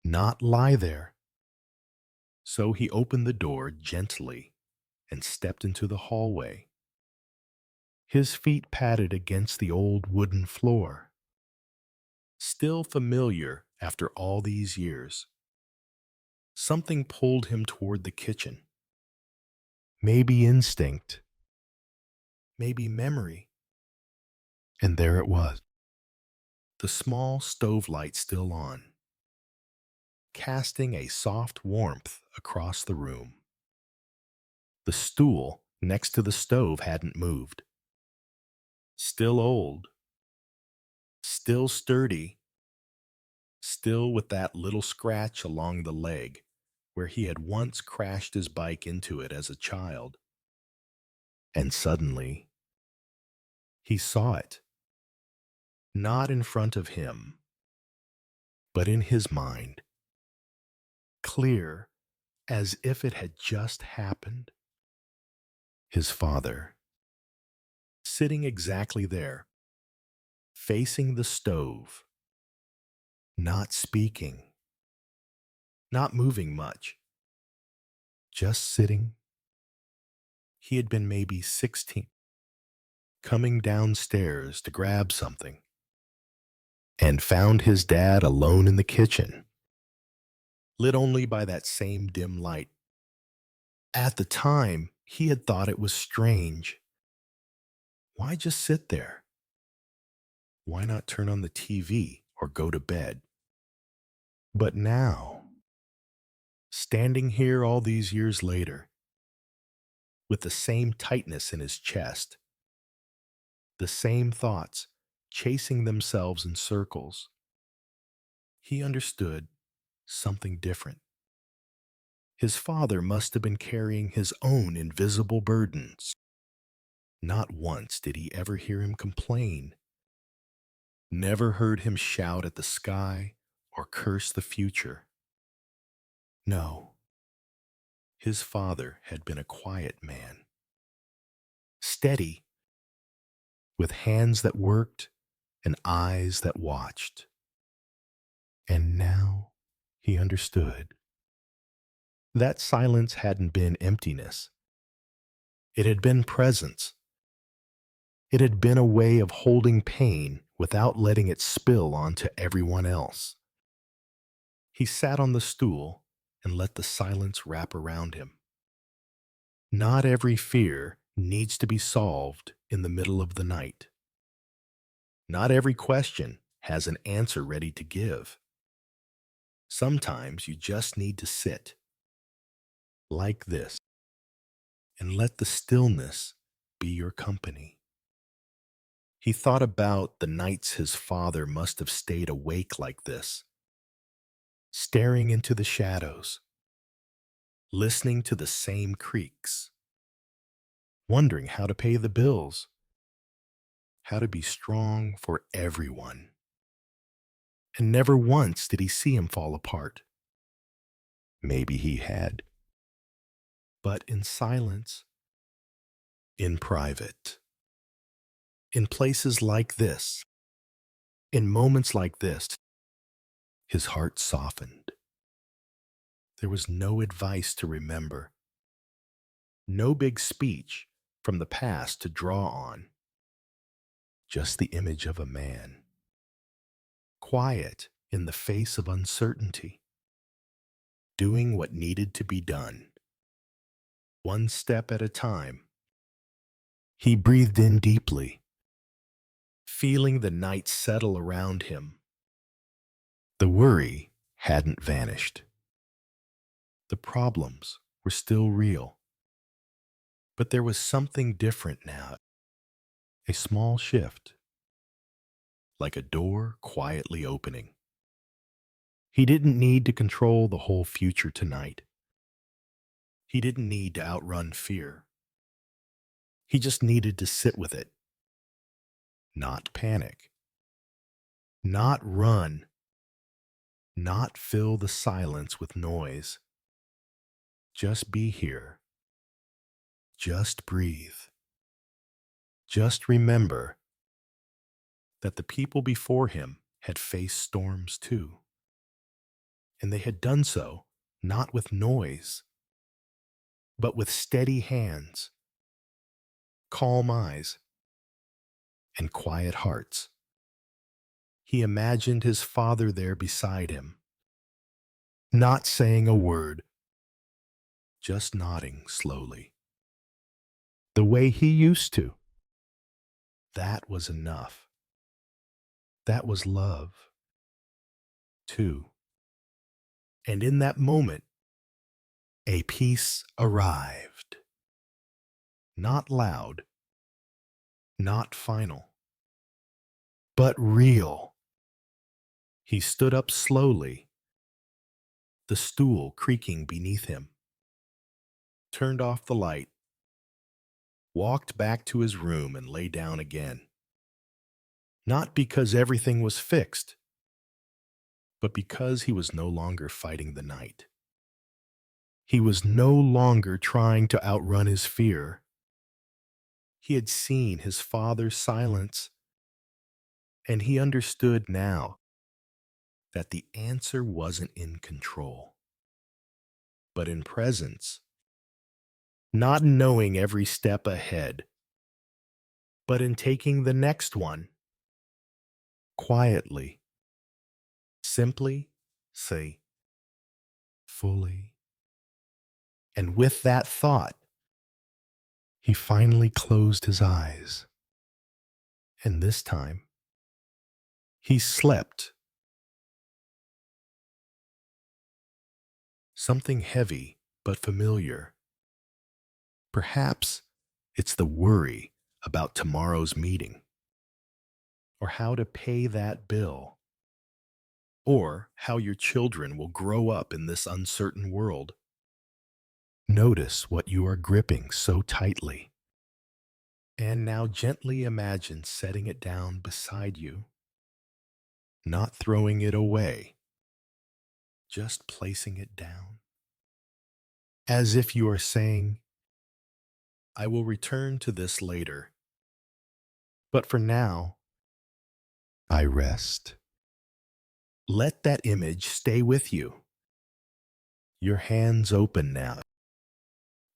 not lie there, So he opened the door gently and stepped into the hallway. His feet patted against the old wooden floor. Still familiar after all these years, something pulled him toward the kitchen. Maybe instinct, maybe memory. And there it was, the small stove light still on, casting a soft warmth across the room. The stool next to the stove hadn't moved. Still old, still sturdy, still with that little scratch along the leg where he had once crashed his bike into it as a child. And suddenly, he saw it, not in front of him, but in his mind, clear as if it had just happened. His father, sitting exactly there, facing the stove, not speaking, not moving much, just sitting. He had been maybe 16, coming downstairs to grab something, and found his dad alone in the kitchen, lit only by that same dim light. At the time, he had thought it was strange. Why just sit there? Why not turn on the TV or go to bed? But now, standing here all these years later, with the same tightness in his chest, the same thoughts chasing themselves in circles, he understood something different. His father must have been carrying his own invisible burdens. Not once did he ever hear him complain, never heard him shout at the sky or curse the future. No, his father had been a quiet man, steady, with hands that worked and eyes that watched. And now he understood. That silence hadn't been emptiness. It had been presence. It had been a way of holding pain without letting it spill onto everyone else. He sat on the stool and let the silence wrap around him. Not every fear needs to be solved in the middle of the night. Not every question has an answer ready to give. Sometimes you just need to sit like this and let the stillness be your company. He thought about the nights his father must have stayed awake like this, staring into the shadows, listening to the same creaks, wondering how to pay the bills, how to be strong for everyone. And never once did he see him fall apart. Maybe he had. But in silence, in private, in places like this, in moments like this, his heart softened. There was no advice to remember, no big speech from the past to draw on, just the image of a man, quiet in the face of uncertainty, doing what needed to be done, one step at a time. He breathed in deeply, feeling the night settle around him. The worry hadn't vanished. The problems were still real. But there was something different now, a small shift, like a door quietly opening. He didn't need to control the whole future tonight. He didn't need to outrun fear. He just needed to sit with it, not panic, not run, not fill the silence with noise. Just be here. Just breathe. Just remember that the people before him had faced storms too. And they had done so not with noise, but with steady hands, calm eyes, and quiet hearts. He imagined his father there beside him, not saying a word, just nodding slowly, the way he used to. That was enough. That was love, too. And in that moment, a peace arrived. Not loud, not final, but real. He stood up slowly, the stool creaking beneath him, turned off the light, walked back to his room and lay down again. Not because everything was fixed, but because he was no longer fighting the night. He was no longer trying to outrun his fear. He had seen his father's silence, and he understood now that the answer wasn't in control, but in presence. Not in knowing every step ahead, but in taking the next one quietly, simply, say, fully. And with that thought, he finally closed his eyes. And this time, he slept. Something heavy but familiar. Perhaps it's the worry about tomorrow's meeting, or how to pay that bill, or how your children will grow up in this uncertain world. Notice what you are gripping so tightly. And now gently imagine setting it down beside you, not throwing it away, just placing it down. As if you are saying, I will return to this later, but for now, I rest. Let that image stay with you. Your hands open now,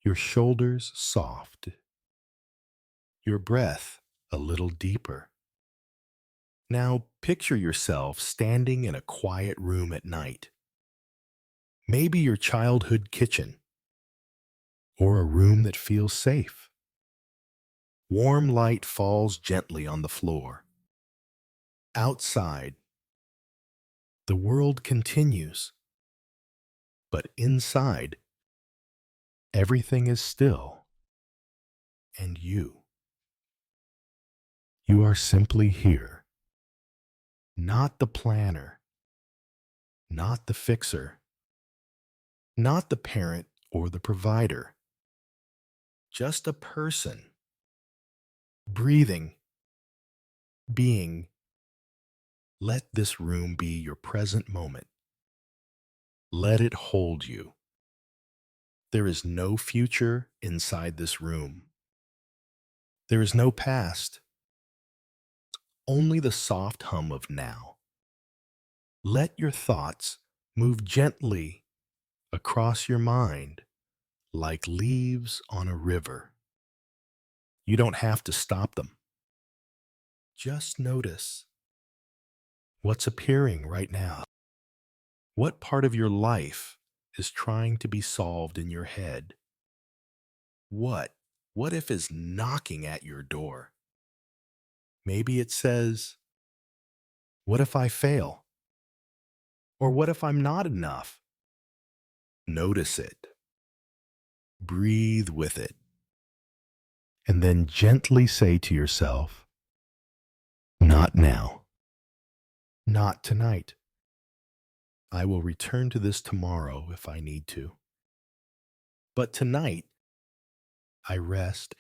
your shoulders soft, your breath a little deeper. Now picture yourself standing in a quiet room at night. Maybe your childhood kitchen, or a room that feels safe. Warm light falls gently on the floor. Outside, the world continues, but inside, everything is still, and you are simply here. Not the planner, not the fixer, not the parent or the provider. Just a person, breathing, being. Let this room be your present moment. Let it hold you. There is no future inside this room. There is no past, only the soft hum of now. Let your thoughts move gently across your mind like leaves on a river. You don't have to stop them. Just notice what's appearing right now. What part of your life is trying to be solved in your head? What if is knocking at your door? Maybe it says, what if I fail? Or what if I'm not enough? Notice it. Breathe with it. And then gently say to yourself, not now. Not tonight. I will return to this tomorrow if I need to. But tonight, I rest.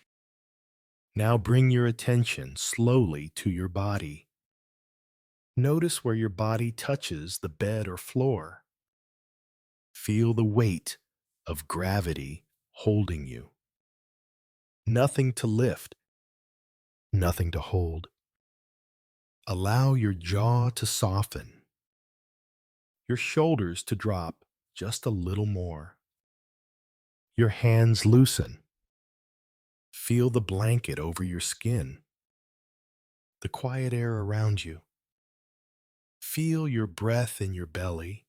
Now bring your attention slowly to your body. Notice where your body touches the bed or floor. Feel the weight of gravity holding you. Nothing to lift, nothing to hold. Allow your jaw to soften, your shoulders to drop just a little more. Your hands loosen. Feel the blanket over your skin, the quiet air around you. Feel your breath in your belly,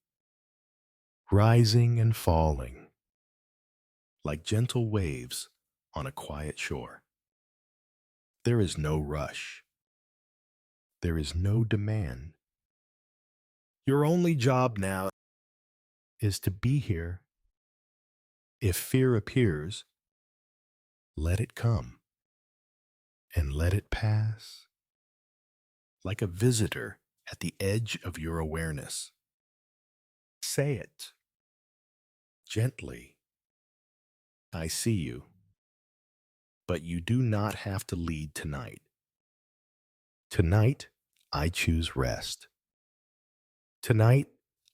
rising and falling, like gentle waves on a quiet shore. There is no rush. There is no demand. Your only job now is to be here. If fear appears, let it come and let it pass, like a visitor at the edge of your awareness. Say it gently. I see you, but you do not have to lead tonight. Tonight, I choose rest. Tonight,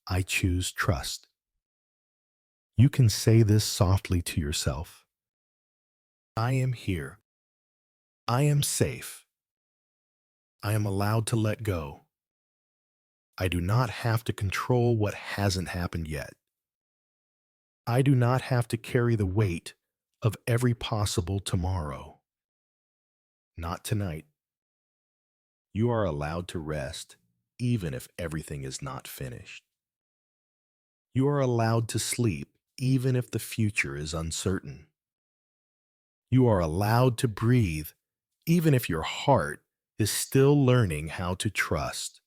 I choose trust. You can say this softly to yourself. I am here. I am safe. I am allowed to let go. I do not have to control what hasn't happened yet. I do not have to carry the weight of every possible tomorrow. Not tonight. You are allowed to rest even if everything is not finished. You are allowed to sleep even if the future is uncertain. You are allowed to breathe even if your heart is still learning how to trust.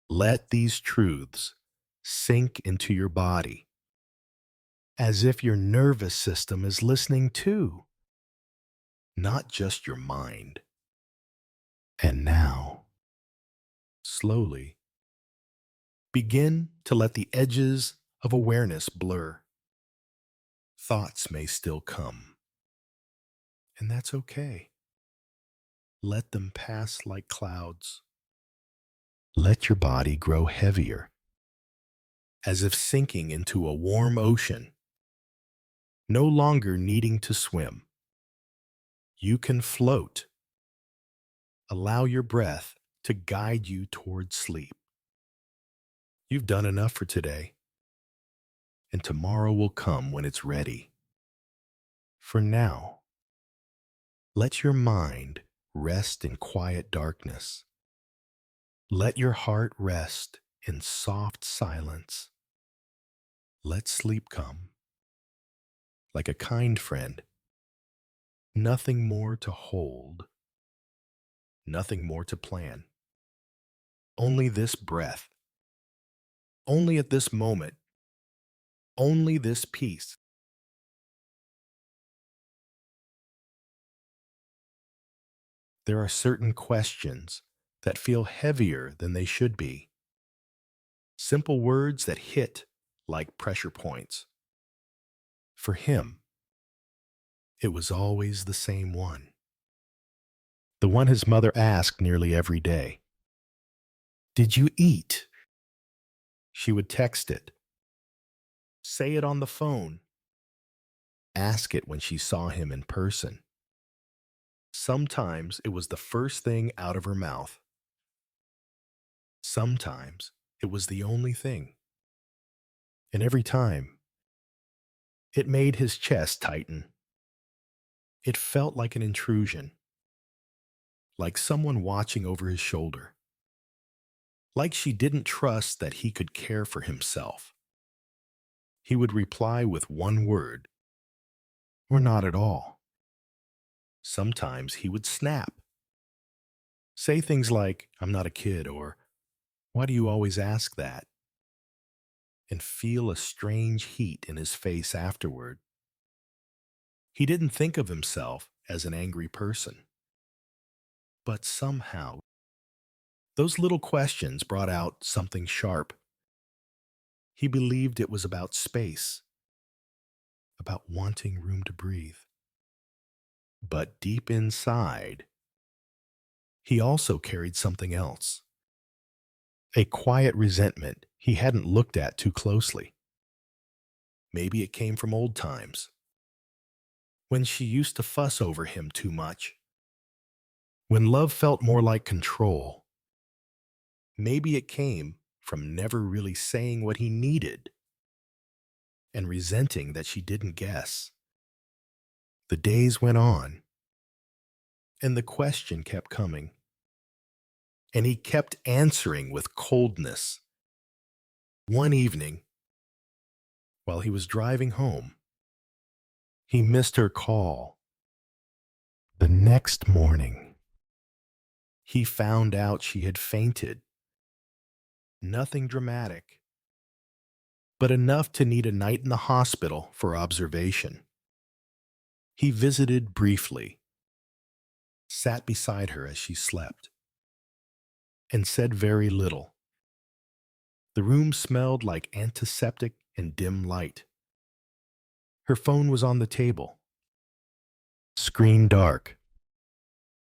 Let these truths sink into your body, as if your nervous system is listening too, not just your mind. And now, slowly, begin to let the edges of awareness blur. Thoughts may still come, and that's okay. Let them pass like clouds. Let your body grow heavier, as if sinking into a warm ocean, no longer needing to swim. You can float. Allow your breath to guide you toward sleep. You've done enough for today, and tomorrow will come when it's ready. For now, let your mind rest in quiet darkness. Let your heart rest in soft silence. Let sleep come. Like a kind friend, nothing more to hold, nothing more to plan. Only this breath, only at this moment, only this peace. There are certain questions that feel heavier than they should be. Simple words that hit like pressure points. For him, it was always the same one. The one his mother asked nearly every day. Did you eat? She would text it. Say it on the phone. Ask it when she saw him in person. Sometimes it was the first thing out of her mouth. Sometimes it was the only thing. And every time, it made his chest tighten. It felt like an intrusion, like someone watching over his shoulder, like she didn't trust that he could care for himself. He would reply with one word, or not at all. Sometimes he would snap, say things like, I'm not a kid, or why do you always ask that? And feel a strange heat in his face afterward. He didn't think of himself as an angry person. But somehow, those little questions brought out something sharp. He believed it was about space, about wanting room to breathe. But deep inside, he also carried something else. A quiet resentment he hadn't looked at too closely. Maybe it came from old times, when she used to fuss over him too much, when love felt more like control. Maybe it came from never really saying what he needed. and resenting that she didn't guess. The days went on, and the question kept coming, and he kept answering with coldness. One evening, while he was driving home, he missed her call. The next morning, he found out she had fainted. Nothing dramatic, but enough to need a night in the hospital for observation. He visited briefly, sat beside her as she slept, and said very little. The room smelled like antiseptic and dim light. Her phone was on the table, screen dark,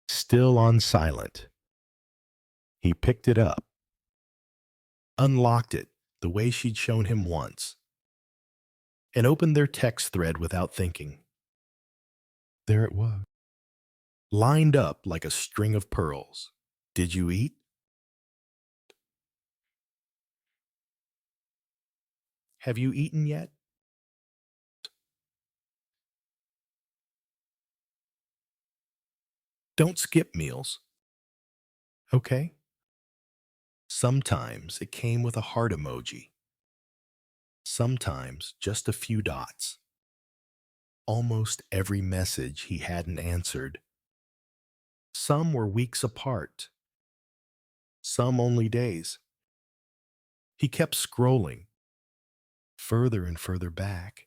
still on silent. He picked it up, unlocked it the way she'd shown him once, and opened their text thread without thinking. There it was, lined up like a string of pearls. Did you eat? Have you eaten yet? Don't skip meals. Okay? Sometimes it came with a heart emoji. Sometimes just a few dots. Almost every message he hadn't answered. Some were weeks apart. Some only days. He kept scrolling, further and further back,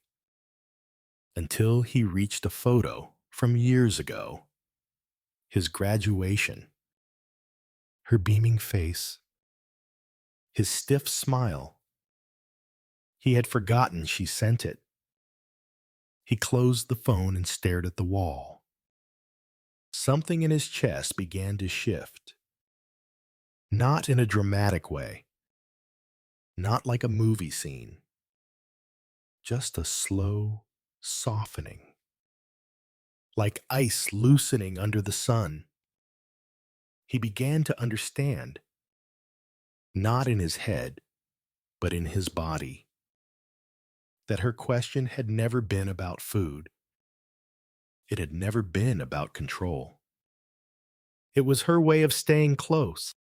until he reached a photo from years ago. His graduation. Her beaming face. His stiff smile. He had forgotten she sent it. He closed the phone and stared at the wall. Something in his chest began to shift. Not in a dramatic way. Not like a movie scene. Just a slow softening. Like ice loosening under the sun. He began to understand. Not in his head, but in his body. That her question had never been about food. It had never been about control. It was her way of staying close,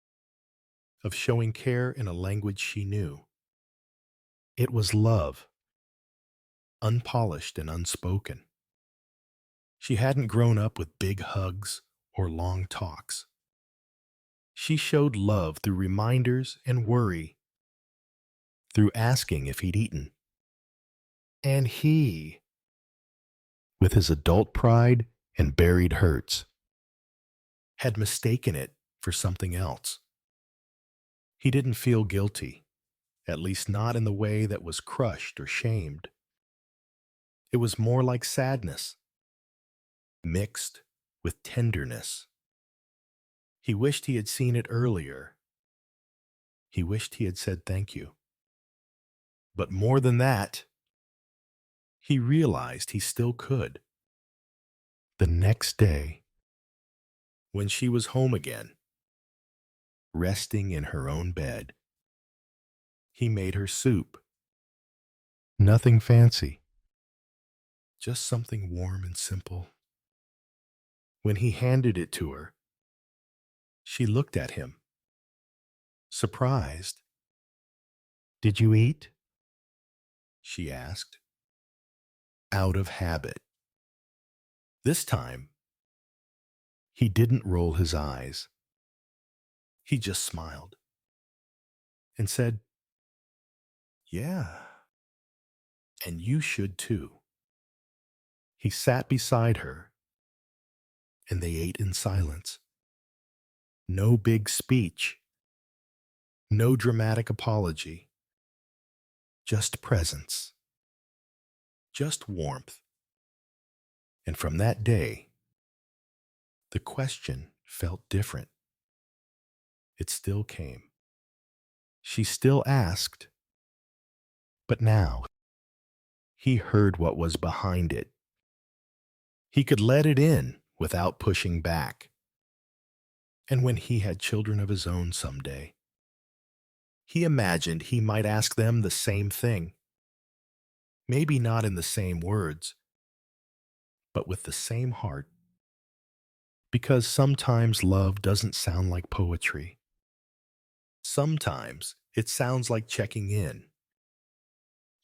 of showing care in a language she knew. It was love, unpolished and unspoken. She hadn't grown up with big hugs or long talks. She showed love through reminders and worry, through asking if he'd eaten. And he, with his adult pride and buried hurts, had mistaken it for something else. He didn't feel guilty, at least not in the way that was crushed or shamed. It was more like sadness, mixed with tenderness. He wished he had seen it earlier. He wished he had said thank you. But more than that, he realized he still could. The next day, when she was home again, resting in her own bed, he made her soup. Nothing fancy, just something warm and simple. When he handed it to her, she looked at him, surprised. Did you eat? She asked, out of habit. This time, he didn't roll his eyes. He just smiled and said, yeah, and you should too. He sat beside her, and they ate in silence. No big speech, no dramatic apology, just presence, just warmth. And from that day, the question felt different. It still came. She still asked, but now he heard what was behind it. He could let it in without pushing back. And when he had children of his own someday, he imagined he might ask them the same thing. Maybe not in the same words, but with the same heart. Because sometimes love doesn't sound like poetry. Sometimes it sounds like checking in,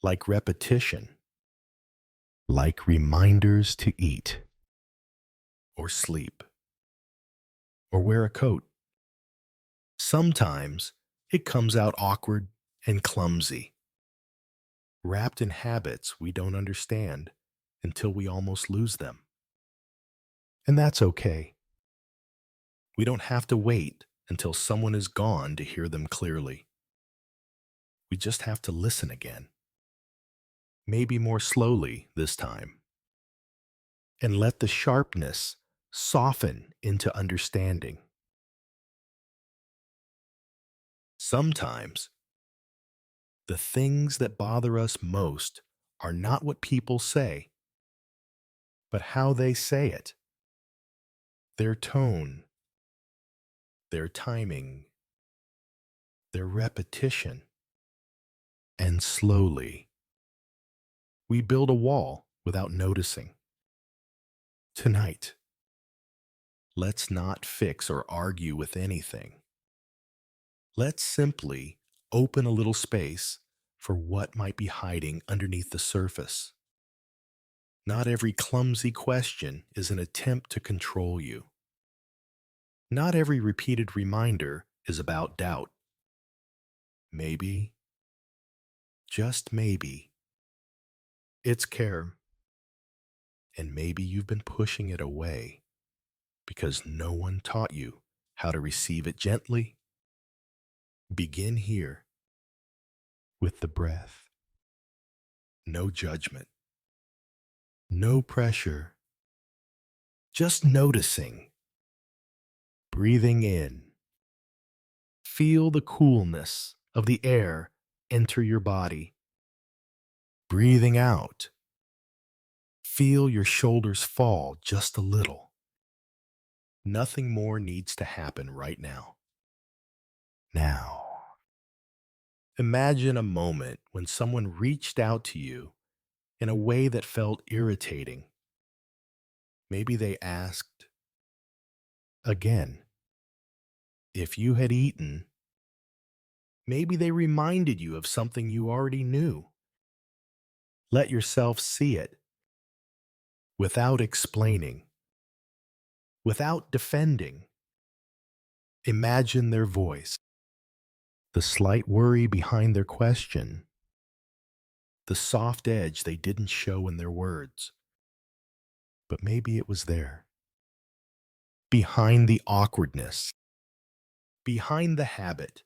like repetition, like reminders to eat, or sleep, or wear a coat. Sometimes it comes out awkward and clumsy, wrapped in habits we don't understand until we almost lose them. And that's okay. We don't have to wait until someone is gone to hear them clearly. We just have to listen again, maybe more slowly this time, and let the sharpness soften into understanding. Sometimes the things that bother us most are not what people say, but how they say it, their tone, their timing, their repetition. And slowly, we build a wall without noticing. Tonight, let's not fix or argue with anything. Let's simply open a little space for what might be hiding underneath the surface. Not every clumsy question is an attempt to control you. Not every repeated reminder is about doubt. Maybe, just maybe, it's care. And maybe you've been pushing it away because no one taught you how to receive it gently. Begin here with the breath. No judgment, no pressure, just noticing. Breathing in. Feel the coolness of the air enter your body. Breathing out. Feel your shoulders fall just a little. Nothing more needs to happen right now. Now, imagine a moment when someone reached out to you in a way that felt irritating. Maybe they asked again if you had eaten. Maybe they reminded you of something you already knew. Let yourself see it without explaining, without defending. Imagine their voice, the slight worry behind their question, the soft edge they didn't show in their words. But maybe it was there. Behind the awkwardness, behind the habit.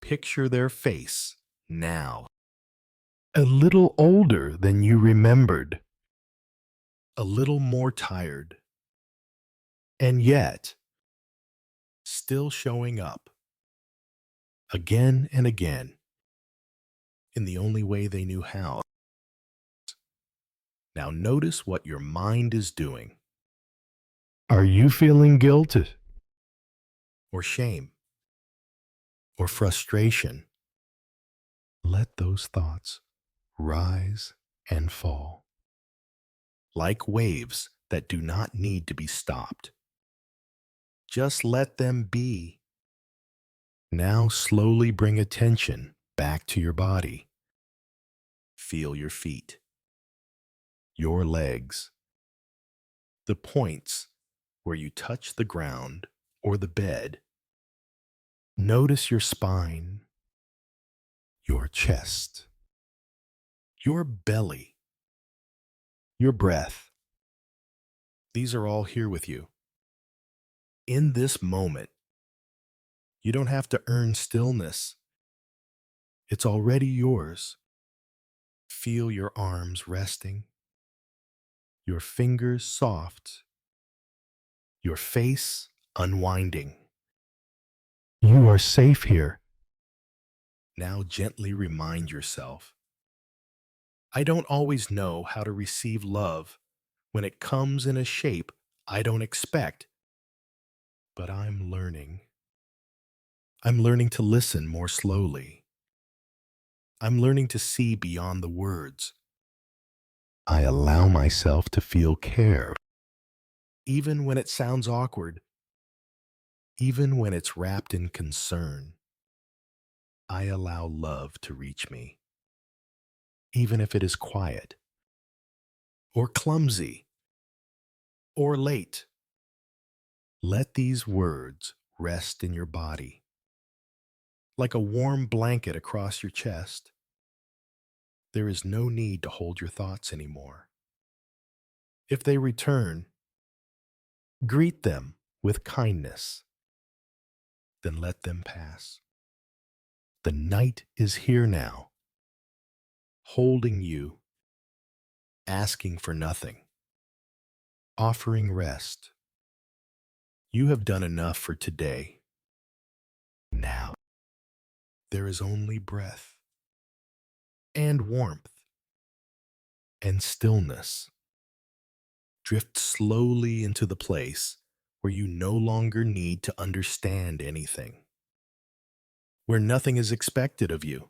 Picture their face now. A little older than you remembered. A little more tired. And yet, still showing up. Again and again. In the only way they knew how. Now notice what your mind is doing. Are you feeling guilt? Or shame? Or frustration? Let those thoughts rise and fall. Like waves that do not need to be stopped. Just let them be. Now slowly bring attention back to your body. Feel your feet, your legs, the points where you touch the ground or the bed. Notice your spine, your chest, your belly, your breath. These are all here with you. In this moment, you don't have to earn stillness. It's already yours. Feel your arms resting, your fingers soft, your face unwinding. You are safe here. Now gently remind yourself, I don't always know how to receive love when it comes in a shape I don't expect, but I'm learning. I'm learning to listen more slowly. I'm learning to see beyond the words. I allow myself to feel care, even when it sounds awkward, even when it's wrapped in concern. I allow love to reach me, even if it is quiet, or clumsy, or late. Let these words rest in your body, like a warm blanket across your chest. There is no need to hold your thoughts anymore. If they return, greet them with kindness, then let them pass. The night is here now, holding you, asking for nothing, offering rest. You have done enough for today. Now, there is only breath and warmth and stillness. Drift slowly into the place where you no longer need to understand anything, where nothing is expected of you.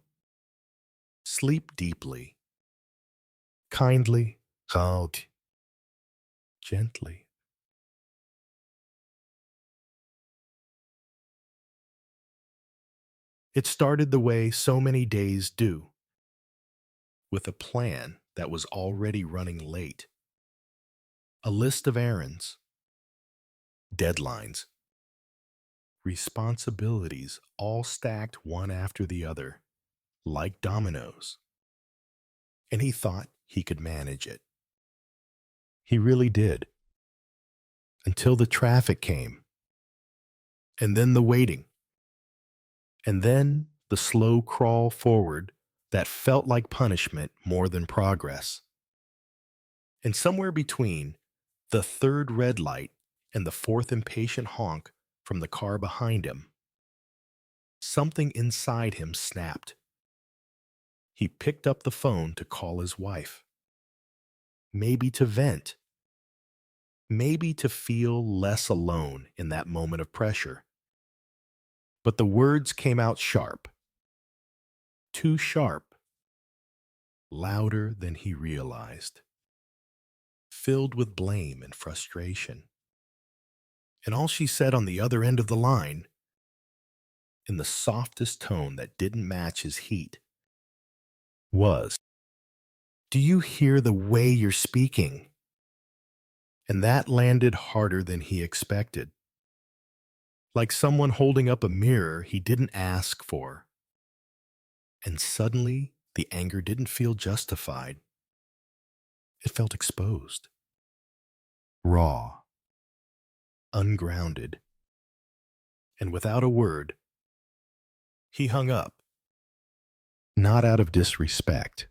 Sleep deeply, kindly, out, gently. It started the way so many days do, with a plan that was already running late, a list of errands, deadlines, responsibilities all stacked one after the other, like dominoes. And he thought he could manage it. He really did, until the traffic came, and then the waiting, and then the slow crawl forward that felt like punishment more than progress. And somewhere between the third red light and the fourth impatient honk from the car behind him, something inside him snapped. He picked up the phone to call his wife. Maybe to vent. Maybe to feel less alone in that moment of pressure. But the words came out sharp. Too sharp. Louder than he realized. Filled with blame and frustration. And all she said on the other end of the line, in the softest tone that didn't match his heat, was, "Do you hear the way you're speaking?" And that landed harder than he expected. Like someone holding up a mirror he didn't ask for. And suddenly, the anger didn't feel justified. It felt exposed, raw, ungrounded. And without a word, he hung up. Not out of disrespect,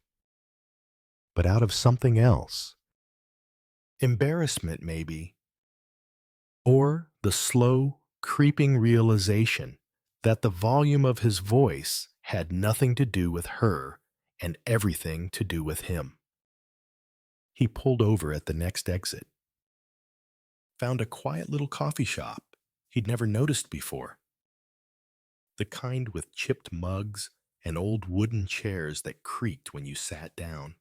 but out of something else. Embarrassment, maybe. Or the slow, creeping realization that the volume of his voice had nothing to do with her and everything to do with him. He pulled over at the next exit, found a quiet little coffee shop he'd never noticed before, the kind with chipped mugs and old wooden chairs that creaked when you sat down.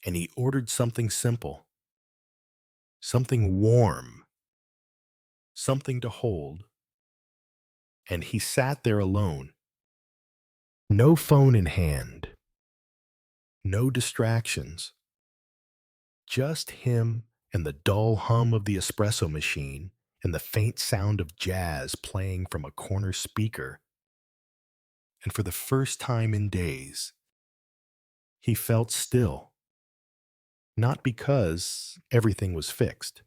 And he ordered something simple, something warm, something to hold. And he sat there alone, no phone in hand, no distractions, just him and the dull hum of the espresso machine and the faint sound of jazz playing from a corner speaker. And for the first time in days, he felt still. Not because everything was fixed,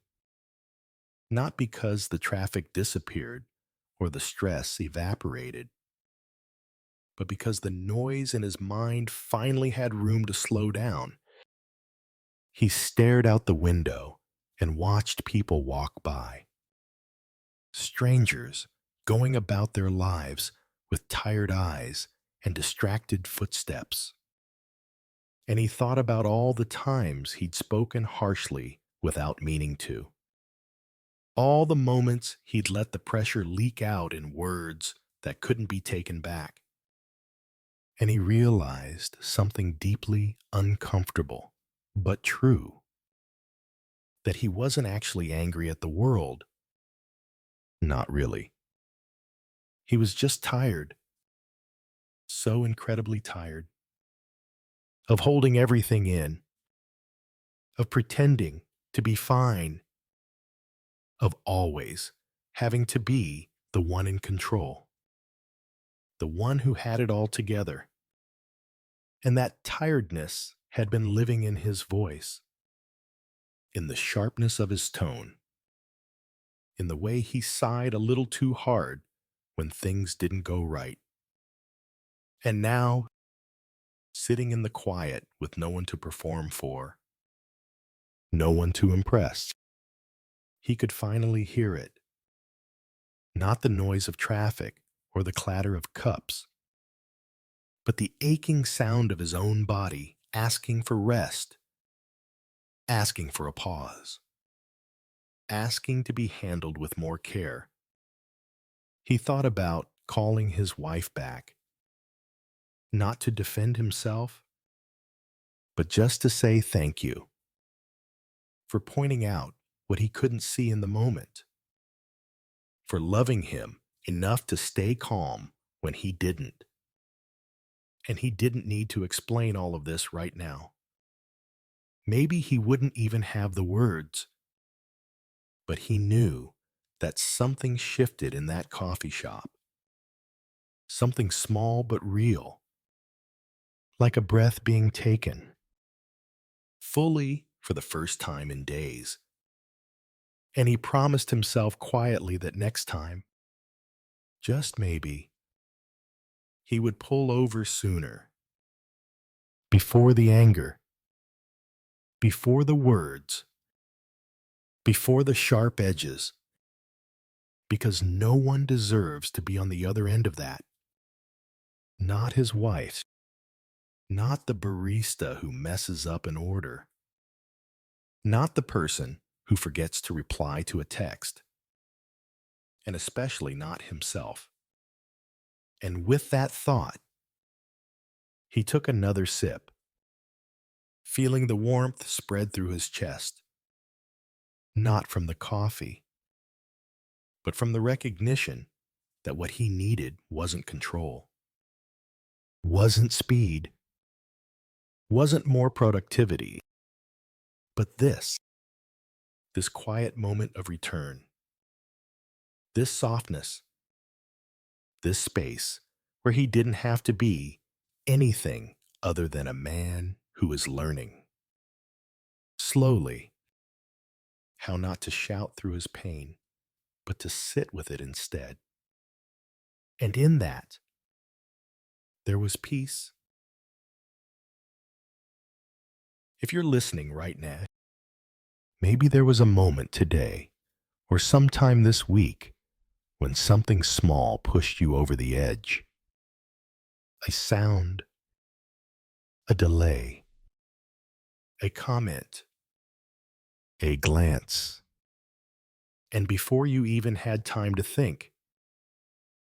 not because the traffic disappeared or the stress evaporated, but because the noise in his mind finally had room to slow down. He stared out the window and watched people walk by. Strangers going about their lives with tired eyes and distracted footsteps. And he thought about all the times he'd spoken harshly without meaning to. All the moments he'd let the pressure leak out in words that couldn't be taken back. and he realized something deeply uncomfortable, but true, that he wasn't actually angry at the world. Not really. He was just tired, so incredibly tired, of holding everything in, of pretending to be fine, of always having to be the one in control, the one who had it all together. And that tiredness had been living in his voice, in the sharpness of his tone, in the way he sighed a little too hard when things didn't go right. And now, sitting in the quiet with no one to perform for, no one to impress, he could finally hear it. Not the noise of traffic or the clatter of cups, but the aching sound of his own body asking for rest, asking for a pause, asking to be handled with more care. He thought about calling his wife back, not to defend himself, but just to say thank you for pointing out what he couldn't see in the moment, for loving him enough to stay calm when he didn't. And he didn't need to explain all of this right now. Maybe he wouldn't even have the words, but he knew that something shifted in that coffee shop. Something small but real, like a breath being taken, fully for the first time in days. And he promised himself quietly that next time, just maybe, he would pull over sooner, before the anger, before the words, before the sharp edges, because no one deserves to be on the other end of that. Not his wife, not the barista who messes up an order, not the person who forgets to reply to a text, and especially not himself. And with that thought, he took another sip, feeling the warmth spread through his chest, not from the coffee, but from the recognition that what he needed wasn't control, wasn't speed, wasn't more productivity, but this quiet moment of return, this softness, this space where he didn't have to be anything other than a man who is learning. Slowly, how not to shout through his pain, but to sit with it instead. And in that, there was peace. If you're listening right now, maybe there was a moment today or sometime this week when something small pushed you over the edge. A sound, a delay, a comment, a glance. And before you even had time to think,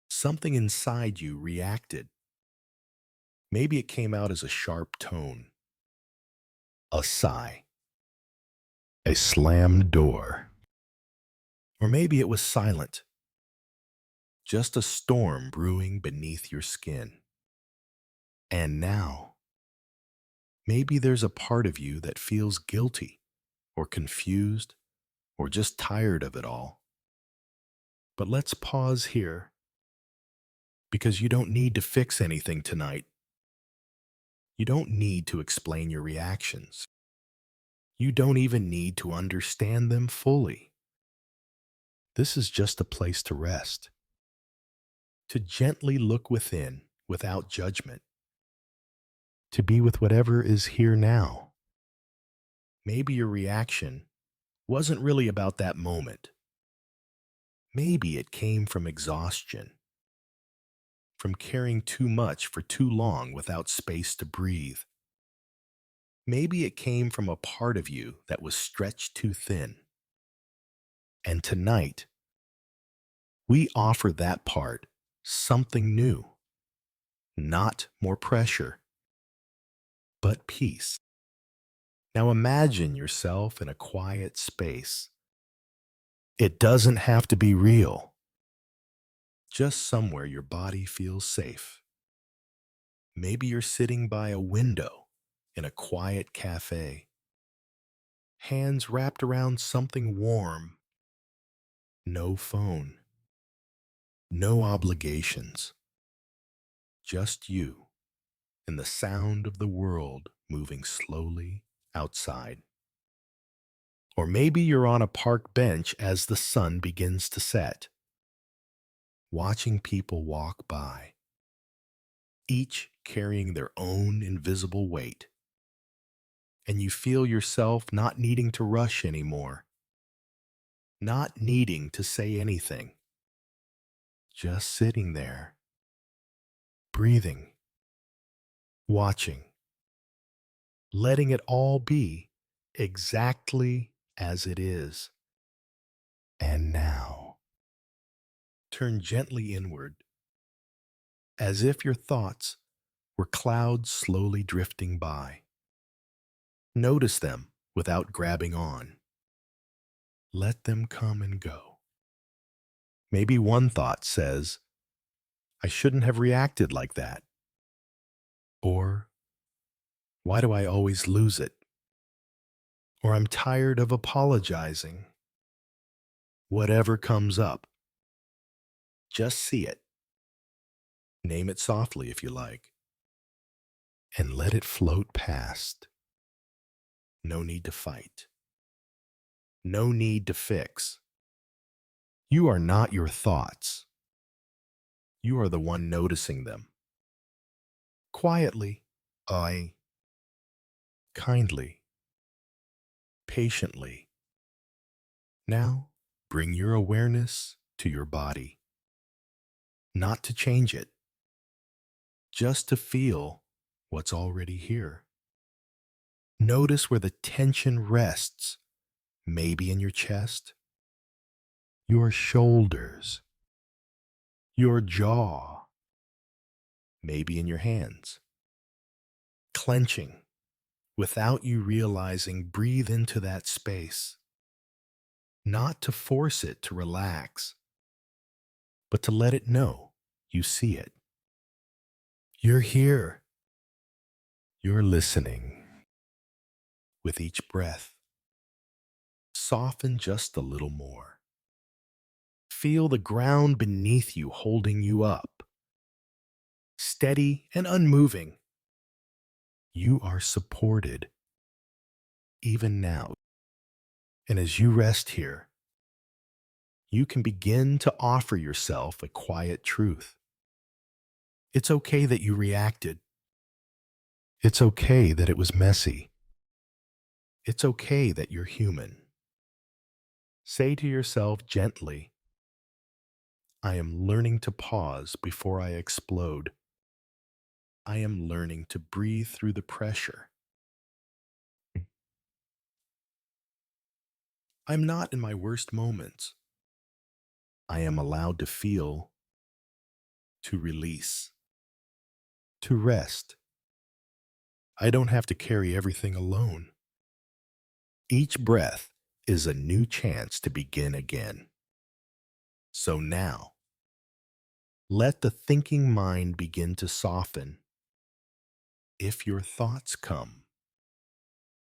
something inside you reacted. Maybe it came out as a sharp tone, a sigh, a slammed door. Or maybe it was silent, just a storm brewing beneath your skin. And now, maybe there's a part of you that feels guilty or confused or just tired of it all. But let's pause here, because you don't need to fix anything tonight. You don't need to explain your reactions. You don't even need to understand them fully. This is just a place to rest, to gently look within without judgment, to be with whatever is here now. Maybe your reaction wasn't really about that moment. Maybe it came from exhaustion, from caring too much for too long without space to breathe. Maybe it came from a part of you that was stretched too thin. And tonight, we offer that part something new, not more pressure, but peace. Now imagine yourself in a quiet space. It doesn't have to be real, just somewhere your body feels safe. Maybe you're sitting by a window in a quiet cafe, hands wrapped around something warm, no phone, no obligations, just you and the sound of the world moving slowly outside. Or maybe you're on a park bench as the sun begins to set, watching people walk by, each carrying their own invisible weight. And you feel yourself not needing to rush anymore, not needing to say anything, just sitting there, breathing, watching, letting it all be exactly as it is. And now, turn gently inward, as if your thoughts were clouds slowly drifting by. Notice them without grabbing on. Let them come and go. Maybe one thought says, I shouldn't have reacted like that. Or, why do I always lose it? Or I'm tired of apologizing. Whatever comes up, just see it. Name it softly if you like, and let it float past. No need to fight. No need to fix. You are not your thoughts. You are the one noticing them. Quietly, kindly, patiently. Now, bring your awareness to your body. Not to change it, just to feel what's already here. Notice where the tension rests, maybe in your chest, your shoulders, your jaw, maybe in your hands. Clenching, without you realizing, breathe into that space. Not to force it to relax, but to let it know you see it. You're here. You're listening. With each breath, soften just a little more. Feel the ground beneath you holding you up. Steady and unmoving. You are supported, even now. And as you rest here, you can begin to offer yourself a quiet truth. It's okay that you reacted. It's okay that it was messy. It's okay that you're human. Say to yourself gently, I am learning to pause before I explode. I am learning to breathe through the pressure. I'm not in my worst moments. I am allowed to feel, to release, to rest. I don't have to carry everything alone. Each breath is a new chance to begin again. So now, let the thinking mind begin to soften. If your thoughts come,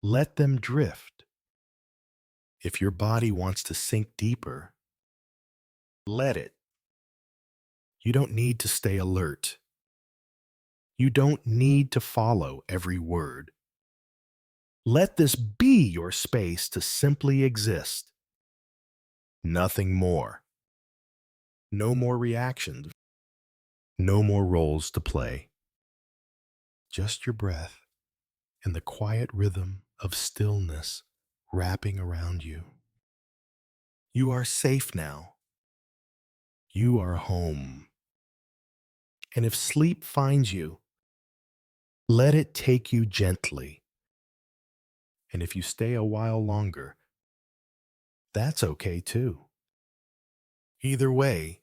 let them drift. If your body wants to sink deeper, let it. You don't need to stay alert. You don't need to follow every word. Let this be your space to simply exist. Nothing more. No more reactions. No more roles to play. Just your breath and the quiet rhythm of stillness wrapping around you. You are safe now. You are home. And if sleep finds you, let it take you gently. And if you stay a while longer, that's okay too. Either way,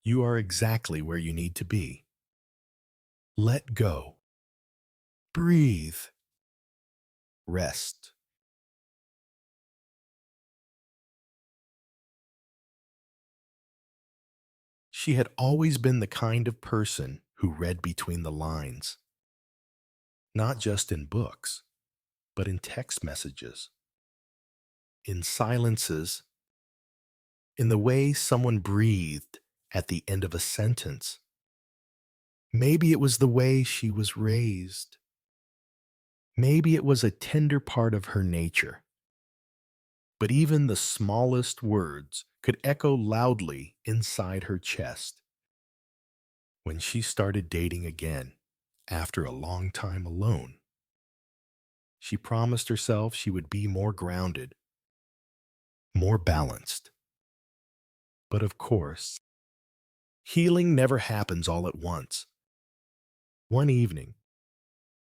you are exactly where you need to be. Let go. Breathe. Rest. She had always been the kind of person who read between the lines, not just in books, but in text messages, in silences, in the way someone breathed at the end of a sentence. Maybe it was the way she was raised. Maybe it was a tender part of her nature. But even the smallest words could echo loudly inside her chest. When she started dating again, after a long time alone, she promised herself she would be more grounded, more balanced. But of course, healing never happens all at once. One evening,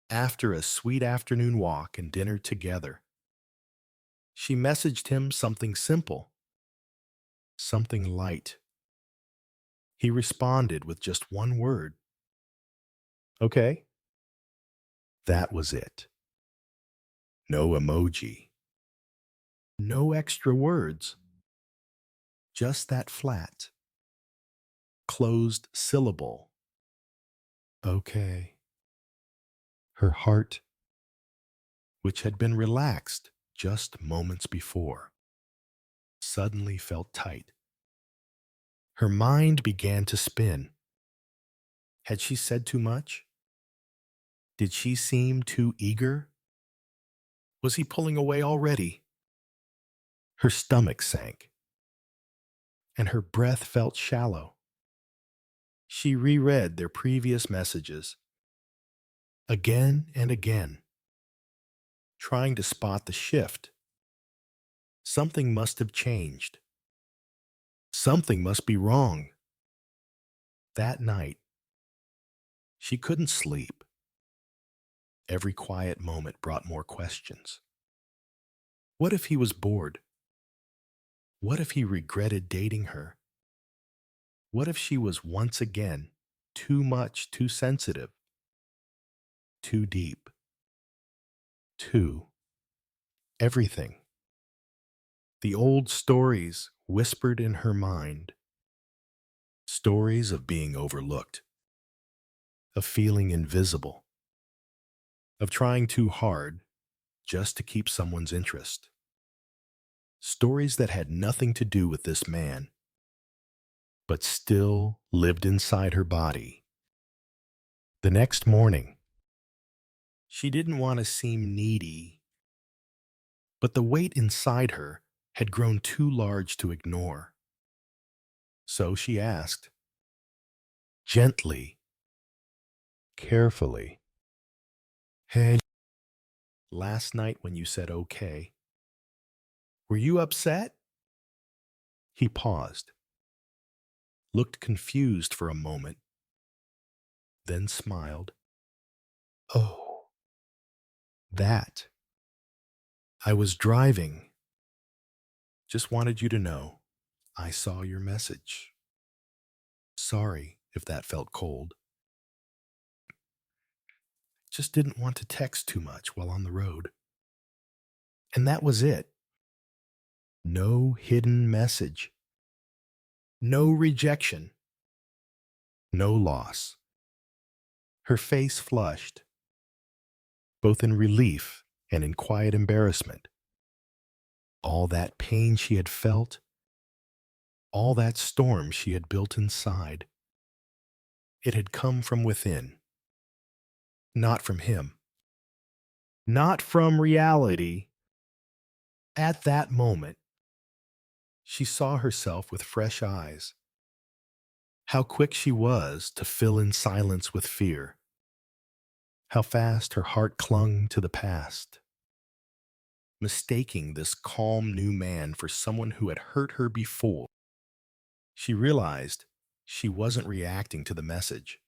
after a sweet afternoon walk and dinner together, she messaged him something simple, something light. He responded with just one word. Okay. That was it. No emoji. No extra words. Just that flat, closed syllable. Okay. Her heart, which had been relaxed just moments before, suddenly felt tight. Her mind began to spin. Had she said too much? Did she seem too eager? Was he pulling away already? Her stomach sank, and her breath felt shallow. She reread their previous messages again and again, trying to spot the shift. Something must have changed. Something must be wrong. That night, she couldn't sleep. Every quiet moment brought more questions. What if he was bored? What if he regretted dating her? What if she was once again too much, too sensitive, too deep, too everything? The old stories whispered in her mind, stories of being overlooked, of feeling invisible, of trying too hard just to keep someone's interest. Stories that had nothing to do with this man, but still lived inside her body. The next morning, she didn't want to seem needy, but the weight inside her had grown too large to ignore. So she asked, gently, carefully, "Hey, last night when you said okay, were you upset?" He paused, looked confused for a moment, then smiled. "Oh, that. I was driving. Just wanted you to know I saw your message. Sorry if that felt cold. Just didn't want to text too much while on the road." And that was it. No hidden message. No rejection. No loss. Her face flushed, both in relief and in quiet embarrassment. All that pain she had felt, all that storm she had built inside, it had come from within, not from him, not from reality. At that moment, she saw herself with fresh eyes. How quick she was to fill in silence with fear. How fast her heart clung to the past, mistaking this calm new man for someone who had hurt her before. She realized she wasn't reacting to the message.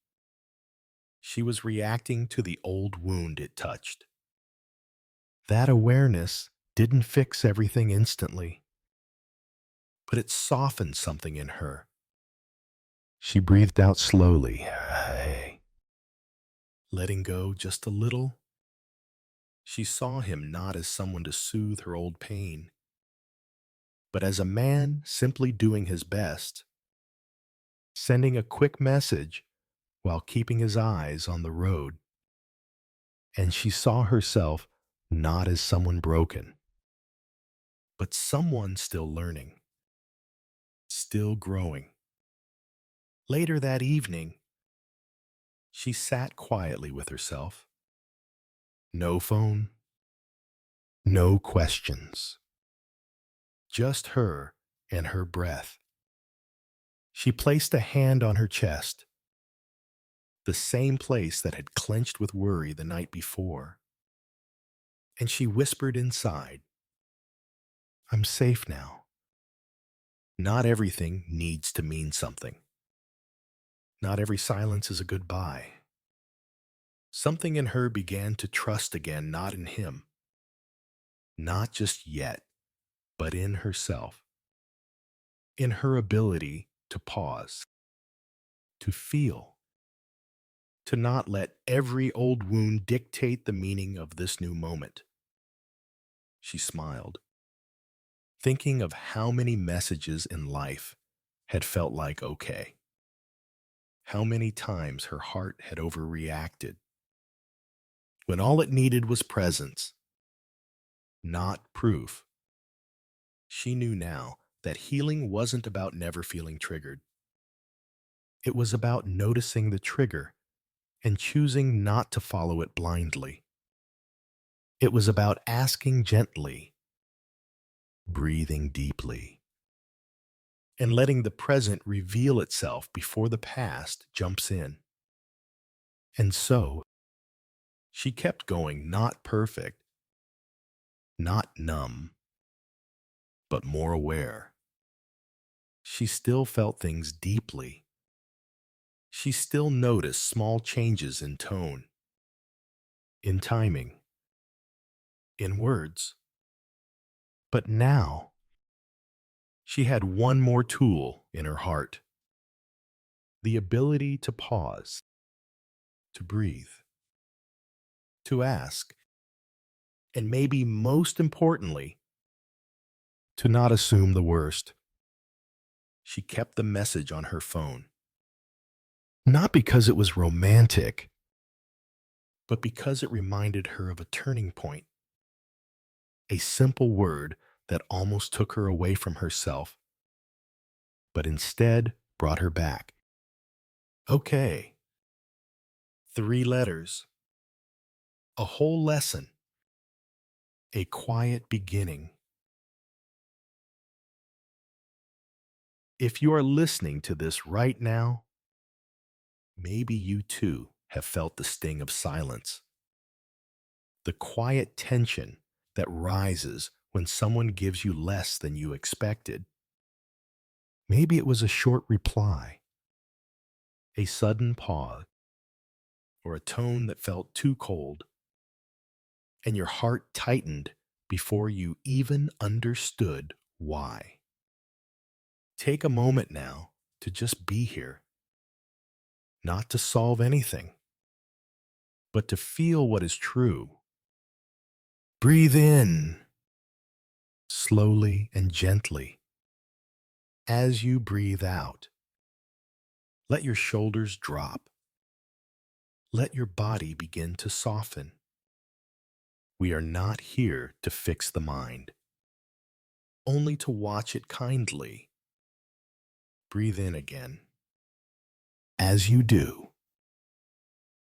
She was reacting to the old wound it touched. That awareness didn't fix everything instantly, but it softened something in her. She breathed out slowly, letting go just a little. She saw him not as someone to soothe her old pain, but as a man simply doing his best, sending a quick message while keeping his eyes on the road. And she saw herself not as someone broken, but someone still learning, still growing. Later that evening, she sat quietly with herself. No phone, no questions, just her and her breath. She placed a hand on her chest, the same place that had clenched with worry the night before, and she whispered inside, I'm safe now. Not everything needs to mean something. Not every silence is a goodbye. Something in her began to trust again, not in him, not just yet, but in herself, in her ability to pause, to feel, to not let every old wound dictate the meaning of this new moment. She smiled, thinking of how many messages in life had felt like okay, how many times her heart had overreacted, when all it needed was presence, not proof. She knew now that healing wasn't about never feeling triggered. It was about noticing the trigger and choosing not to follow it blindly. It was about asking gently, breathing deeply, and letting the present reveal itself before the past jumps in. And so, she kept going, not perfect, not numb, but more aware. She still felt things deeply. She still noticed small changes in tone, in timing, in words. But now, she had one more tool in her heart, the ability to pause, to breathe, to ask, and maybe most importantly, to not assume the worst. She kept the message on her phone, not because it was romantic, but because it reminded her of a turning point, a simple word that almost took her away from herself, but instead brought her back. Okay, 3 letters, a whole lesson, a quiet beginning. If you are listening to this right now, maybe you too have felt the sting of silence, the quiet tension that rises when someone gives you less than you expected. Maybe it was a short reply, a sudden pause, or a tone that felt too cold, and your heart tightened before you even understood why. Take a moment now to just be here, not to solve anything, but to feel what is true. Breathe in, slowly and gently. As you breathe out, let your shoulders drop. Let your body begin to soften. We are not here to fix the mind, only to watch it kindly. Breathe in again. As you do,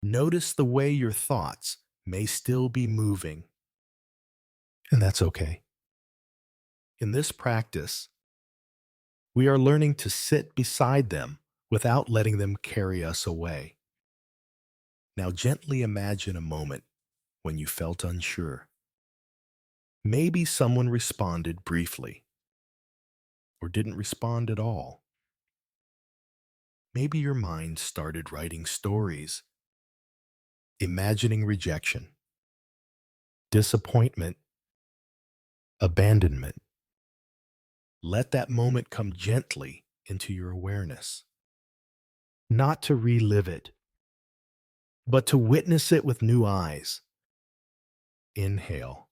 notice the way your thoughts may still be moving, and that's okay. In this practice, we are learning to sit beside them without letting them carry us away. Now gently imagine a moment when you felt unsure. Maybe someone responded briefly or didn't respond at all. Maybe your mind started writing stories, imagining rejection, disappointment, abandonment. Let that moment come gently into your awareness, not to relive it, but to witness it with new eyes. Inhale,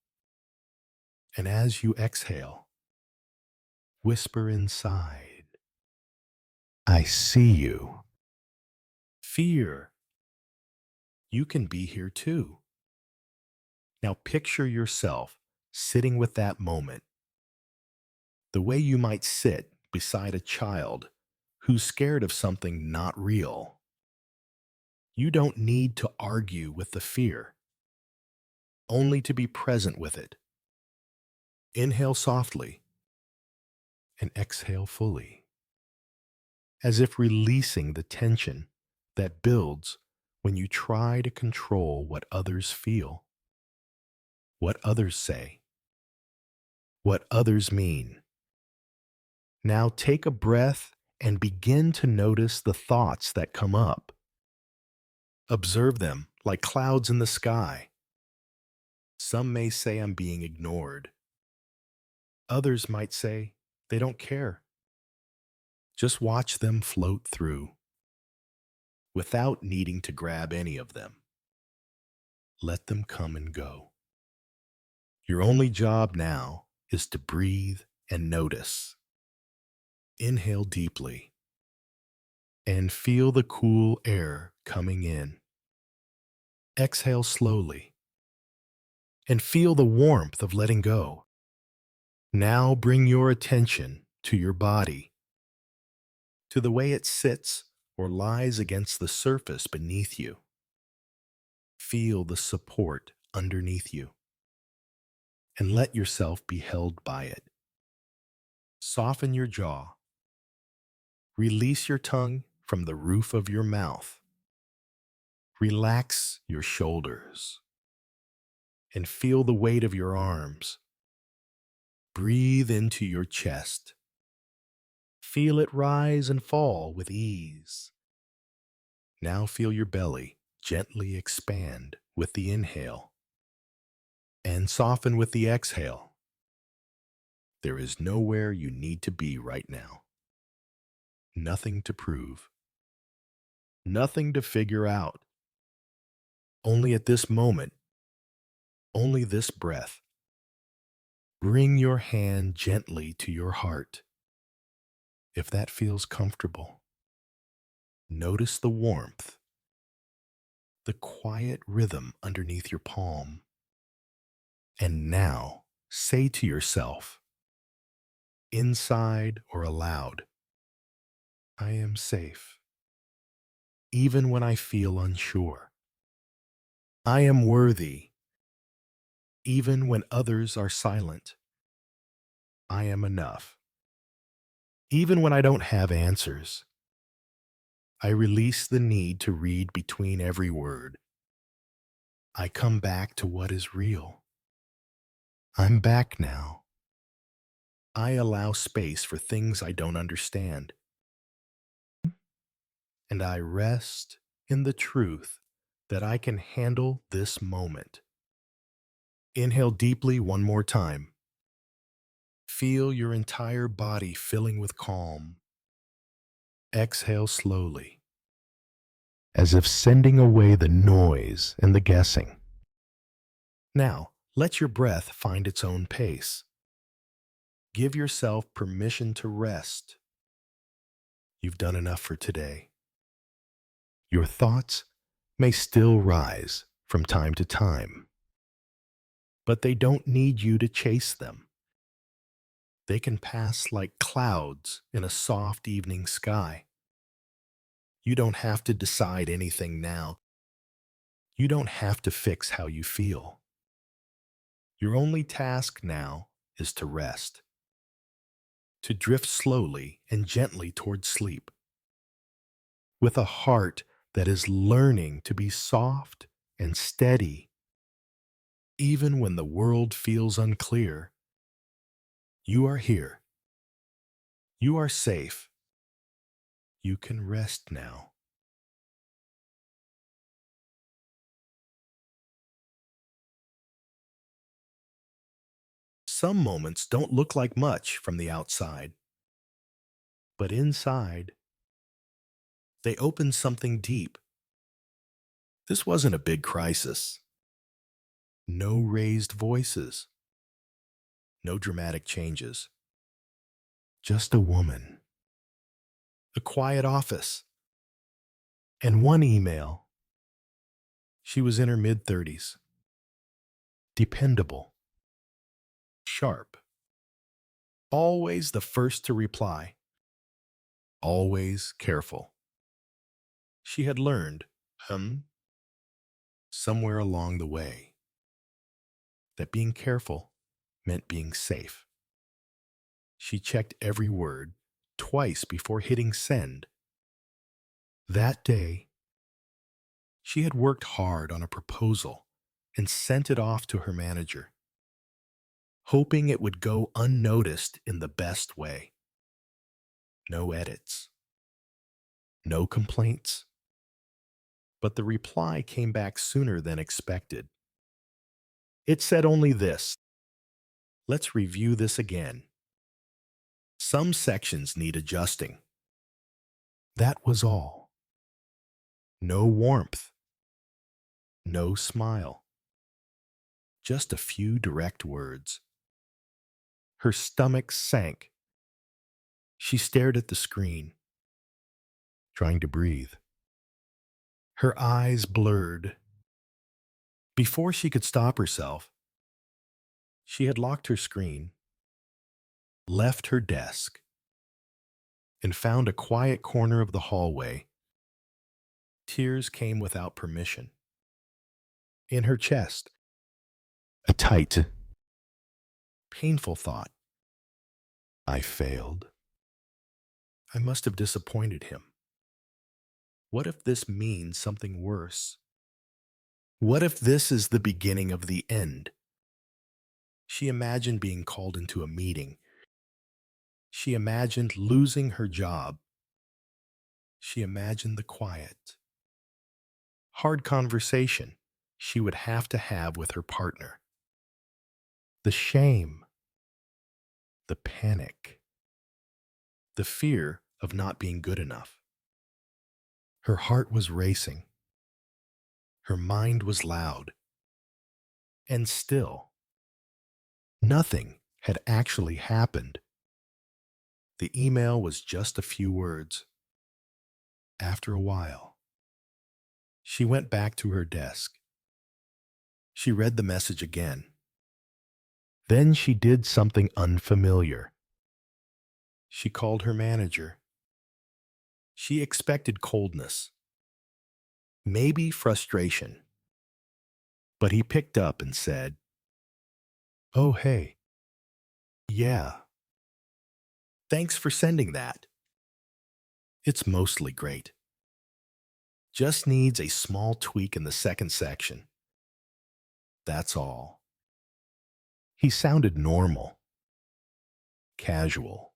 and as you exhale, whisper inside, I see you. Fear, you can be here too. Now picture yourself sitting with that moment, the way you might sit beside a child who's scared of something not real. You don't need to argue with the fear, only to be present with it. Inhale softly and exhale fully, as if releasing the tension that builds when you try to control what others feel, what others say, what others mean. Now take a breath and begin to notice the thoughts that come up. Observe them like clouds in the sky. Some may say I'm being ignored. Others might say they don't care. Just watch them float through without needing to grab any of them. Let them come and go. Your only job now is to breathe and notice. Inhale deeply and feel the cool air coming in. Exhale slowly and feel the warmth of letting go. Now bring your attention to your body, to the way it sits or lies against the surface beneath you. Feel the support underneath you and let yourself be held by it. Soften your jaw. Release your tongue from the roof of your mouth. Relax your shoulders and feel the weight of your arms. Breathe into your chest. Feel it rise and fall with ease. Now feel your belly gently expand with the inhale and soften with the exhale. There is nowhere you need to be right now. Nothing to prove. Nothing to figure out. Only at this moment, only this breath. Bring your hand gently to your heart. If that feels comfortable, notice the warmth, the quiet rhythm underneath your palm. And now say to yourself, inside or aloud, I am safe, even when I feel unsure. I am worthy, even when others are silent. I am enough, even when I don't have answers. I release the need to read between every word. I come back to what is real. I'm back now. I allow space for things I don't understand. And I rest in the truth that I can handle this moment. Inhale deeply one more time. Feel your entire body filling with calm. Exhale slowly, as if sending away the noise and the guessing. Now, let your breath find its own pace. Give yourself permission to rest. You've done enough for today. Your thoughts may still rise from time to time, but they don't need you to chase them. They can pass like clouds in a soft evening sky. You don't have to decide anything now. You don't have to fix how you feel. Your only task now is to rest, to drift slowly and gently toward sleep, with a heart that is learning to be soft and steady. Even when the world feels unclear, you are here. You are safe. You can rest now. Some moments don't look like much from the outside, but inside, they open something deep. This wasn't a big crisis. No raised voices, no dramatic changes. Just a woman, a quiet office, and one email. She was in her mid-30s, dependable, sharp, always the first to reply, always careful. She had learned, somewhere along the way, that being careful meant being safe. She checked every word twice before hitting send. That day, she had worked hard on a proposal and sent it off to her manager, hoping it would go unnoticed in the best way. No edits, no complaints. But the reply came back sooner than expected. It said only this: let's review this again. Some sections need adjusting. That was all. No warmth, no smile, just a few direct words. Her stomach sank. She stared at the screen, trying to breathe. Her eyes blurred. Before she could stop herself, she had locked her screen, left her desk, and found a quiet corner of the hallway. Tears came without permission. In her chest, a tight, painful thought. I failed. I must have disappointed him. What if this means something worse? What if this is the beginning of the end? She imagined being called into a meeting. She imagined losing her job. She imagined the quiet, hard conversation she would have to have with her partner. The shame, the panic, the fear of not being good enough. Her heart was racing. Her mind was loud. And still, nothing had actually happened. The email was just a few words. After a while, she went back to her desk. She read the message again. Then she did something unfamiliar. She called her manager. She expected coldness, maybe frustration. But he picked up and said, "Oh, hey. Yeah. Thanks for sending that. It's mostly great. Just needs a small tweak in the second section. That's all." He sounded normal, casual,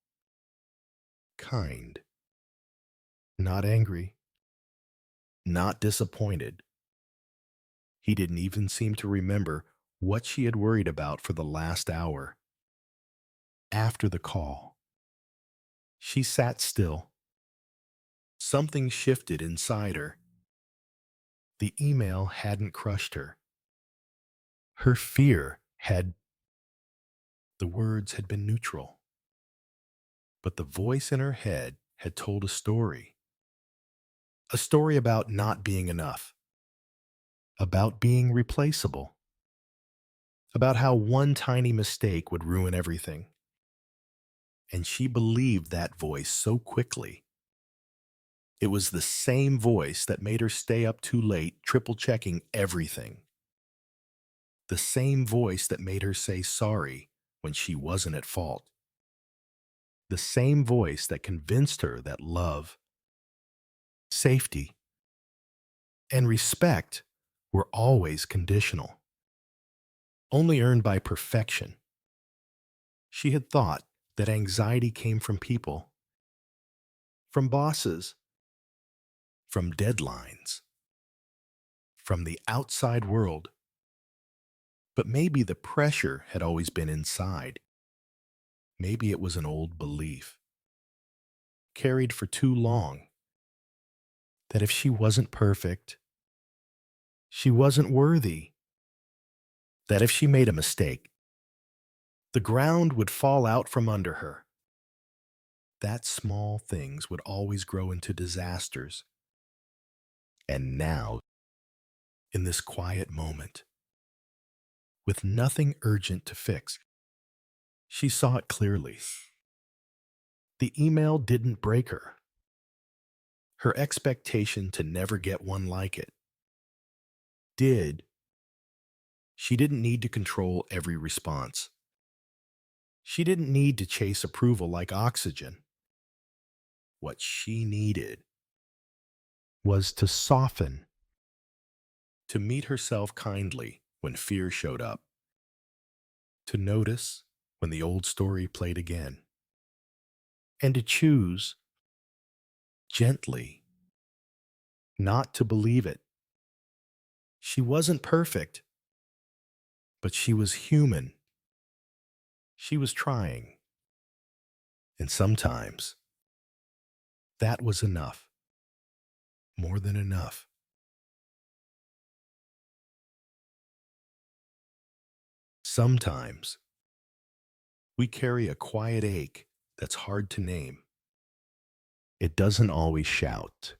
kind, not angry, not disappointed. He didn't even seem to remember what she had worried about for the last hour. After the call, she sat still. Something shifted inside her. The email hadn't crushed her. Her fear had. The words had been neutral. But the voice in her head had told a story. A story about not being enough. About being replaceable. About how one tiny mistake would ruin everything. And she believed that voice so quickly. It was the same voice that made her stay up too late, triple-checking everything. The same voice that made her say sorry when she wasn't at fault. The same voice that convinced her that love, safety, and respect were always conditional, only earned by perfection. She had thought that anxiety came from people, from bosses, from deadlines, from the outside world. But maybe the pressure had always been inside. Maybe it was an old belief, carried for too long, that if she wasn't perfect, she wasn't worthy, that if she made a mistake, the ground would fall out from under her, that small things would always grow into disasters. And now, in this quiet moment, with nothing urgent to fix, she saw it clearly. The email didn't break her. Her expectation to never get one like it did. She didn't need to control every response. She didn't need to chase approval like oxygen. What she needed was to soften, to meet herself kindly when fear showed up, to notice when the old story played again, and to choose gently not to believe it. She wasn't perfect, but she was human. She was trying. And sometimes that was enough, more than enough. Sometimes we carry a quiet ache that's hard to name. It doesn't always shout,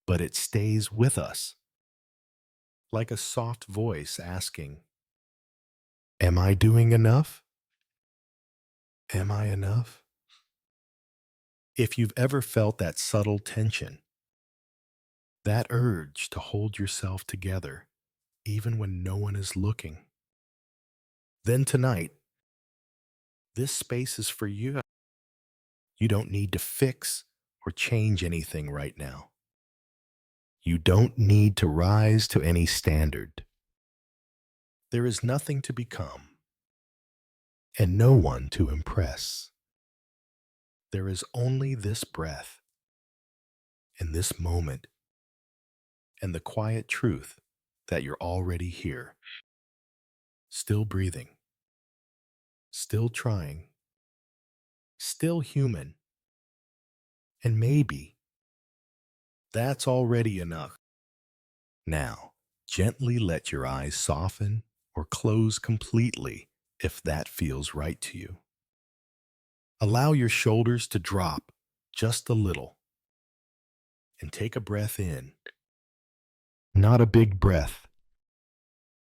but it stays with us, like a soft voice asking, am I doing enough? Am I enough? If you've ever felt that subtle tension, that urge to hold yourself together, even when no one is looking, then tonight, this space is for you. You don't need to fix or change anything right now. You don't need to rise to any standard. There is nothing to become and no one to impress. There is only this breath and this moment and the quiet truth that you're already here, still breathing, still trying, still human, and maybe that's already enough. Now, gently let your eyes soften or close completely if that feels right to you. Allow your shoulders to drop just a little and take a breath in. Not a big breath,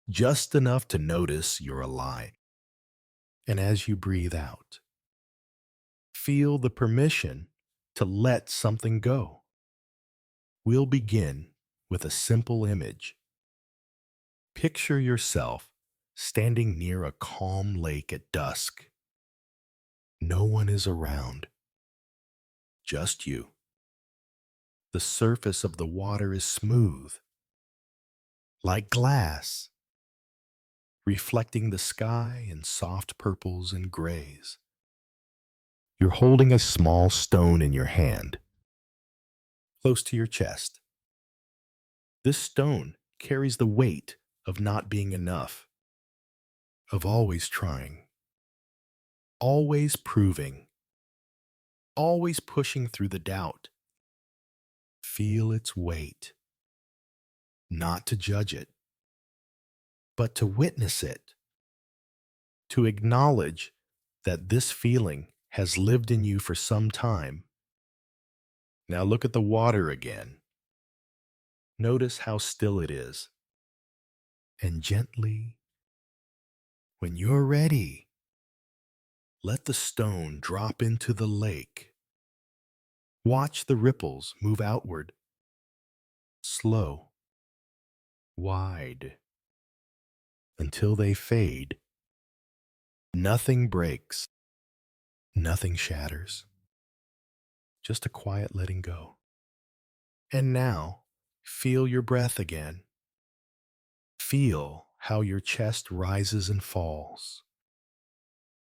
just enough to notice you're alive. And as you breathe out, feel the permission to let something go. We'll begin with a simple image. Picture yourself standing near a calm lake at dusk. No one is around, just you. The surface of the water is smooth, like glass, reflecting the sky in soft purples and grays. You're holding a small stone in your hand, close to your chest. This stone carries the weight of not being enough, of always trying, always proving, always pushing through the doubt. Feel its weight, not to judge it, but to witness it, to acknowledge that this feeling has lived in you for some time. Now look at the water again. Notice how still it is. And gently, when you're ready, let the stone drop into the lake. Watch the ripples move outward, slow, wide, until they fade. Nothing breaks, nothing shatters, just a quiet letting go. And now, feel your breath again. Feel how your chest rises and falls,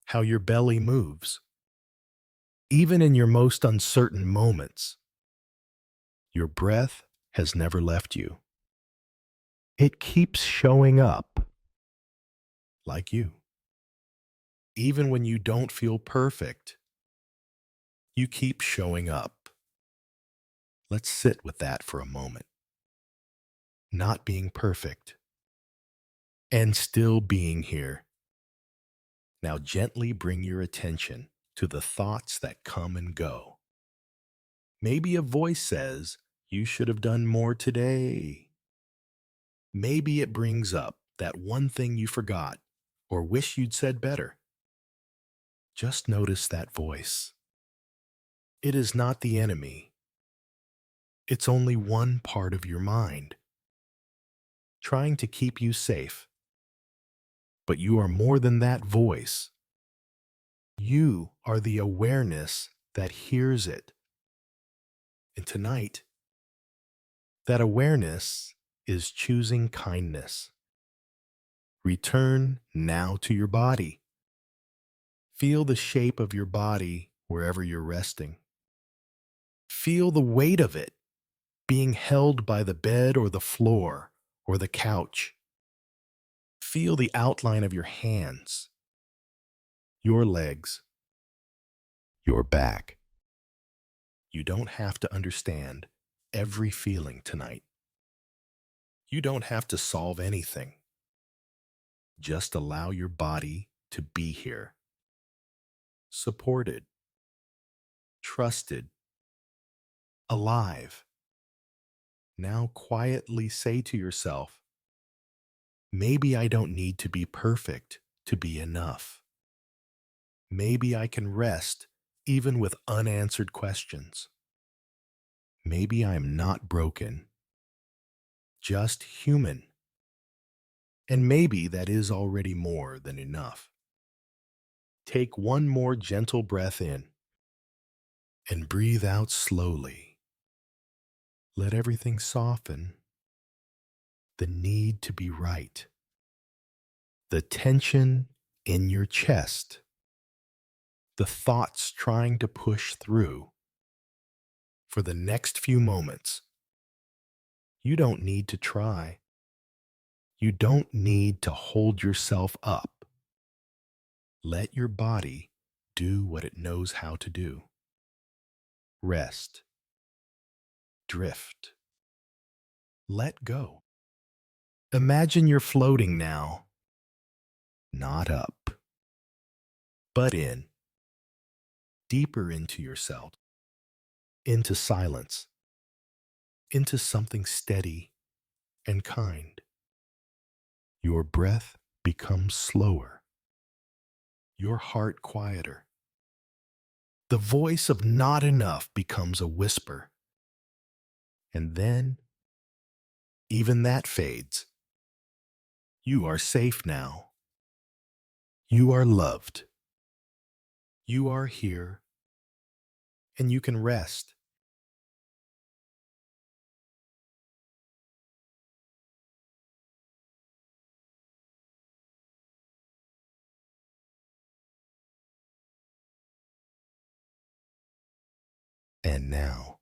how your belly moves. Even in your most uncertain moments, your breath has never left you. It keeps showing up, like you. Even when you don't feel perfect, you keep showing up. Let's sit with that for a moment. not being perfect, and still being here. Now gently bring your attention to the thoughts that come and go. Maybe a voice says, "You should have done more today." Maybe it brings up that one thing you forgot or wish you'd said better. Just notice that voice. It is not the enemy. It's only one part of your mind, trying to keep you safe. But you are more than that voice. You are the awareness that hears it. And tonight, that awareness is choosing kindness. Return now to your body. Feel the shape of your body wherever you're resting. Feel the weight of it being held by the bed or the floor or the couch. Feel the outline of your hands, your legs, your back. You don't have to understand every feeling tonight. You don't have to solve anything. Just allow your body to be here, supported, trusted, alive. Now quietly say to yourself, maybe I don't need to be perfect to be enough. Maybe I can rest even with unanswered questions. Maybe I'm not broken, just human. And maybe that is already more than enough. Take one more gentle breath in and breathe out slowly. Let everything soften. The need to be right, the tension in your chest, the thoughts trying to push through. For the next few moments, you don't need to try. You don't need to hold yourself up. Let your body do what it knows how to do. Rest. Drift. Let go. Imagine you're floating now, not up, but in, deeper into yourself, into silence, into something steady and kind. Your breath becomes slower, your heart quieter. The voice of not enough becomes a whisper. And then, even that fades. You are safe now. You are loved. You are here, and you can rest. And now,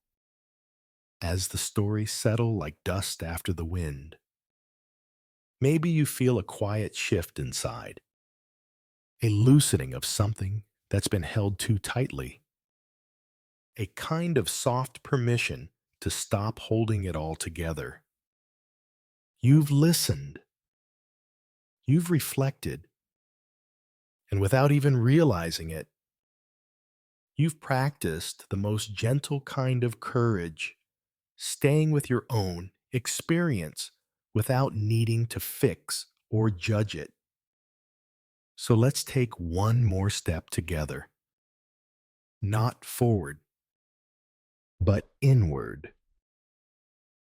as the stories settle like dust after the wind, maybe you feel a quiet shift inside, a loosening of something that's been held too tightly, a kind of soft permission to stop holding it all together. You've listened, you've reflected, and without even realizing it, you've practiced the most gentle kind of courage, staying with your own experience without needing to fix or judge it. So let's take one more step together. Not forward, but inward,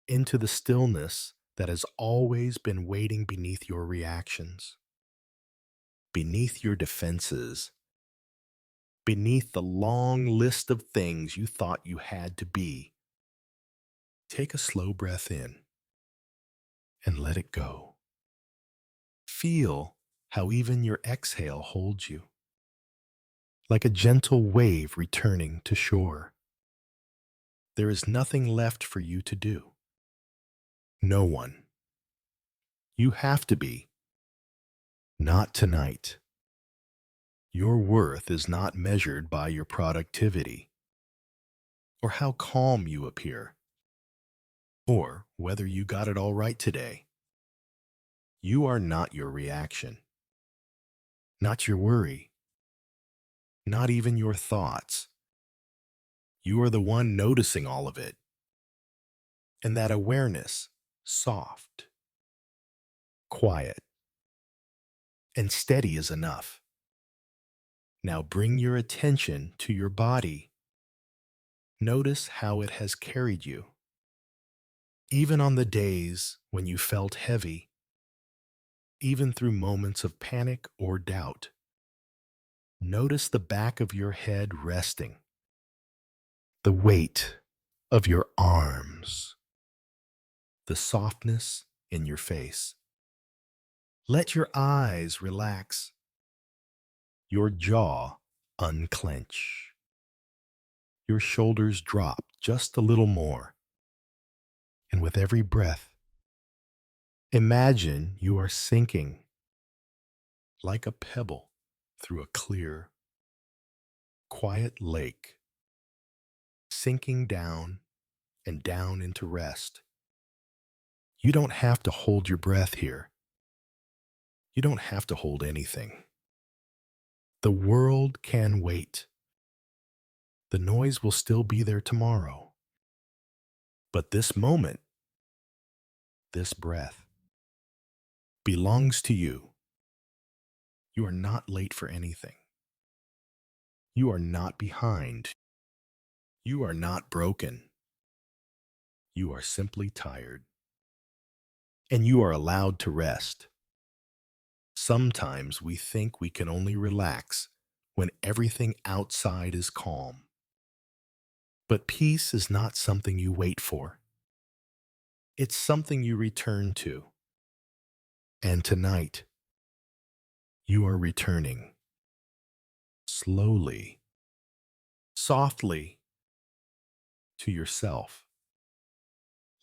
into the stillness that has always been waiting beneath your reactions, beneath your defenses, beneath the long list of things you thought you had to be. Take a slow breath in and let it go. Feel how even your exhale holds you, like a gentle wave returning to shore. There is nothing left for you to do. No one. You have to be. Not tonight. Your worth is not measured by your productivity, or how calm you appear, or whether you got it all right today. You are not your reaction, not your worry, not even your thoughts. You are the one noticing all of it. And that awareness, soft, quiet, and steady is enough. Now bring your attention to your body. Notice how it has carried you. Even on the days when you felt heavy, even through moments of panic or doubt. Notice the back of your head resting, the weight of your arms, the softness in your face. Let your eyes relax, your jaw unclench, your shoulders drop just a little more. And with every breath, imagine you are sinking like a pebble through a clear, quiet lake, sinking down and down into rest. You don't have to hold your breath here. You don't have to hold anything. The world can wait. The noise will still be there tomorrow. But this moment, this breath, belongs to you. You are not late for anything. You are not behind. You are not broken. You are simply tired. And you are allowed to rest. Sometimes we think we can only relax when everything outside is calm. But peace is not something you wait for. It's something you return to. And tonight, you are returning. Slowly, softly, to yourself.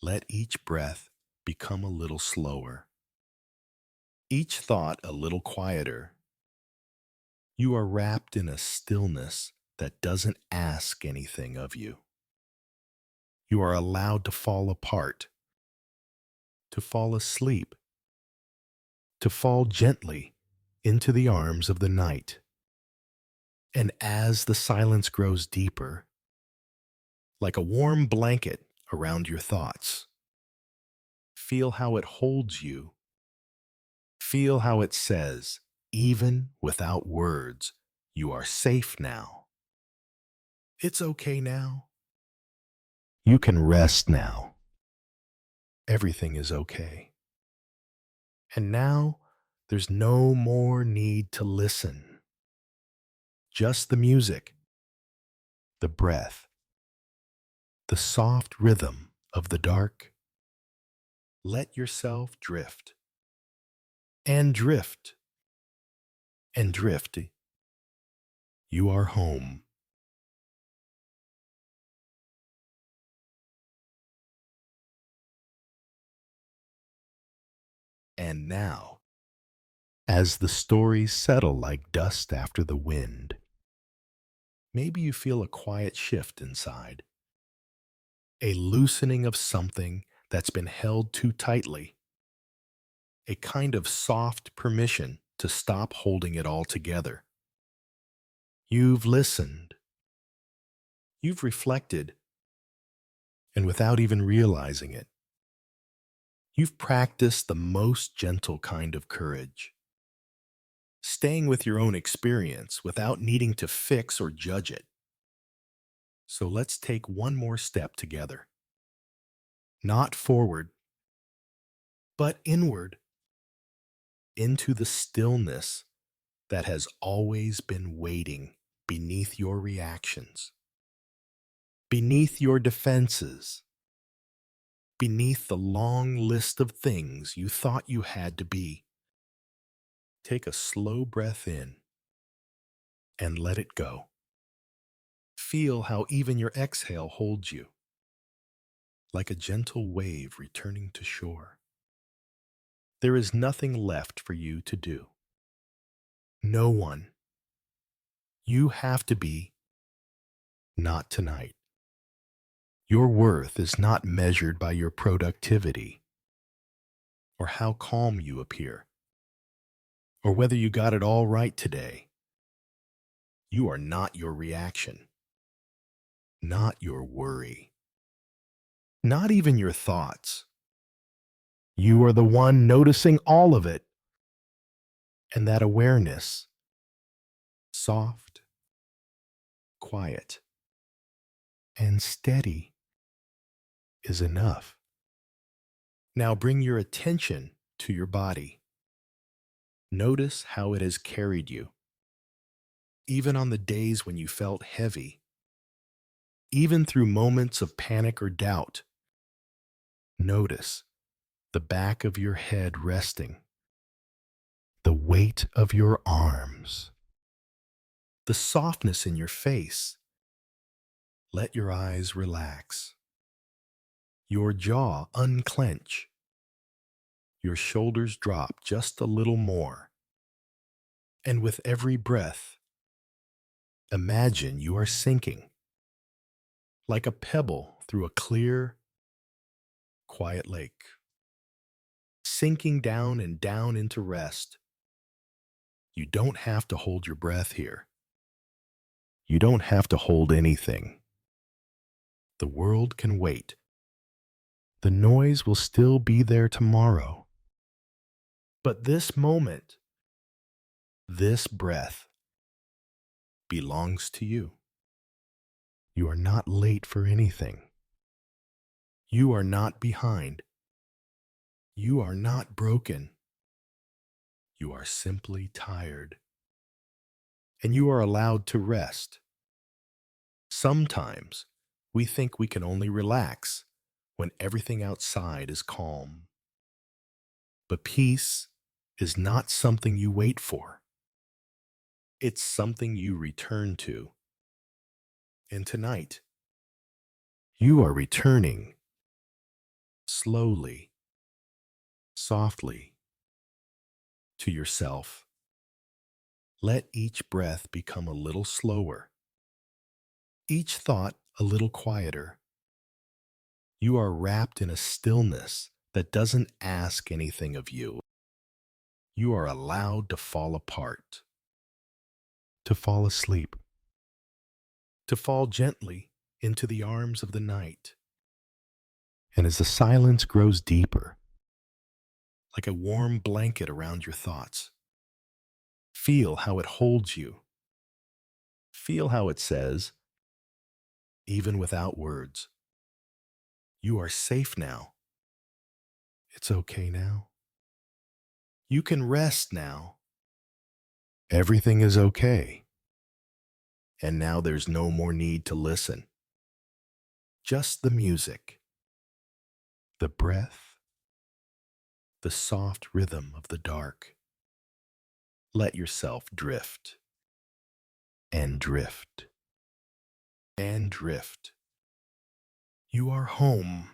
Let each breath become a little slower. Each thought a little quieter. You are wrapped in a stillness that doesn't ask anything of you. You are allowed to fall apart, to fall asleep, to fall gently into the arms of the night. And as the silence grows deeper, like a warm blanket around your thoughts, feel how it holds you. Feel how it says, even without words, you are safe now. It's okay now. You can rest now. Everything is okay. And now there's no more need to listen. Just the music, the breath, the soft rhythm of the dark. Let yourself drift and drift and drift. You are home. And now, as the stories settle like dust after the wind, maybe you feel a quiet shift inside, a loosening of something that's been held too tightly, a kind of soft permission to stop holding it all together. You've listened, you've reflected, and without even realizing it, you've practiced the most gentle kind of courage, staying with your own experience without needing to fix or judge it. So let's take one more step together. Not forward, but inward, into the stillness that has always been waiting beneath your reactions, beneath your defenses, beneath the long list of things you thought you had to be. Take a slow breath in and let it go. Feel how even your exhale holds you, like a gentle wave returning to shore. There is nothing left for you to do. No one. You have to be not tonight. Your worth is not measured by your productivity or how calm you appear or whether you got it all right today. You are not your reaction, not your worry, not even your thoughts. You are the one noticing all of it, and that awareness, soft, quiet, and steady, is enough. Now bring your attention to your body. Notice how it has carried you, even on the days when you felt heavy, even through moments of panic or doubt. Notice the back of your head resting, the weight of your arms, the softness in your face. Let your eyes relax, your jaw unclench, your shoulders drop just a little more. And with every breath, imagine you are sinking like a pebble through a clear, quiet lake, sinking down and down into rest. You don't have to hold your breath here. You don't have to hold anything. The world can wait. The noise will still be there tomorrow. But this moment, this breath, belongs to you. You are not late for anything. You are not behind. You are not broken. You are simply tired. And you are allowed to rest. Sometimes we think we can only relax when everything outside is calm. But peace is not something you wait for. It's something you return to. And tonight, you are returning slowly, softly, to yourself. Let each breath become a little slower, each thought a little quieter. You are wrapped in a stillness that doesn't ask anything of you. You are allowed to fall apart, to fall asleep, to fall gently into the arms of the night. And as the silence grows deeper, like a warm blanket around your thoughts, feel how it holds you. Feel how it says, even without words, you are safe now. It's okay now. You can rest now. Everything is okay. And now there's no more need to listen. Just the music, the breath, the soft rhythm of the dark. Let yourself drift and drift and drift. You are home.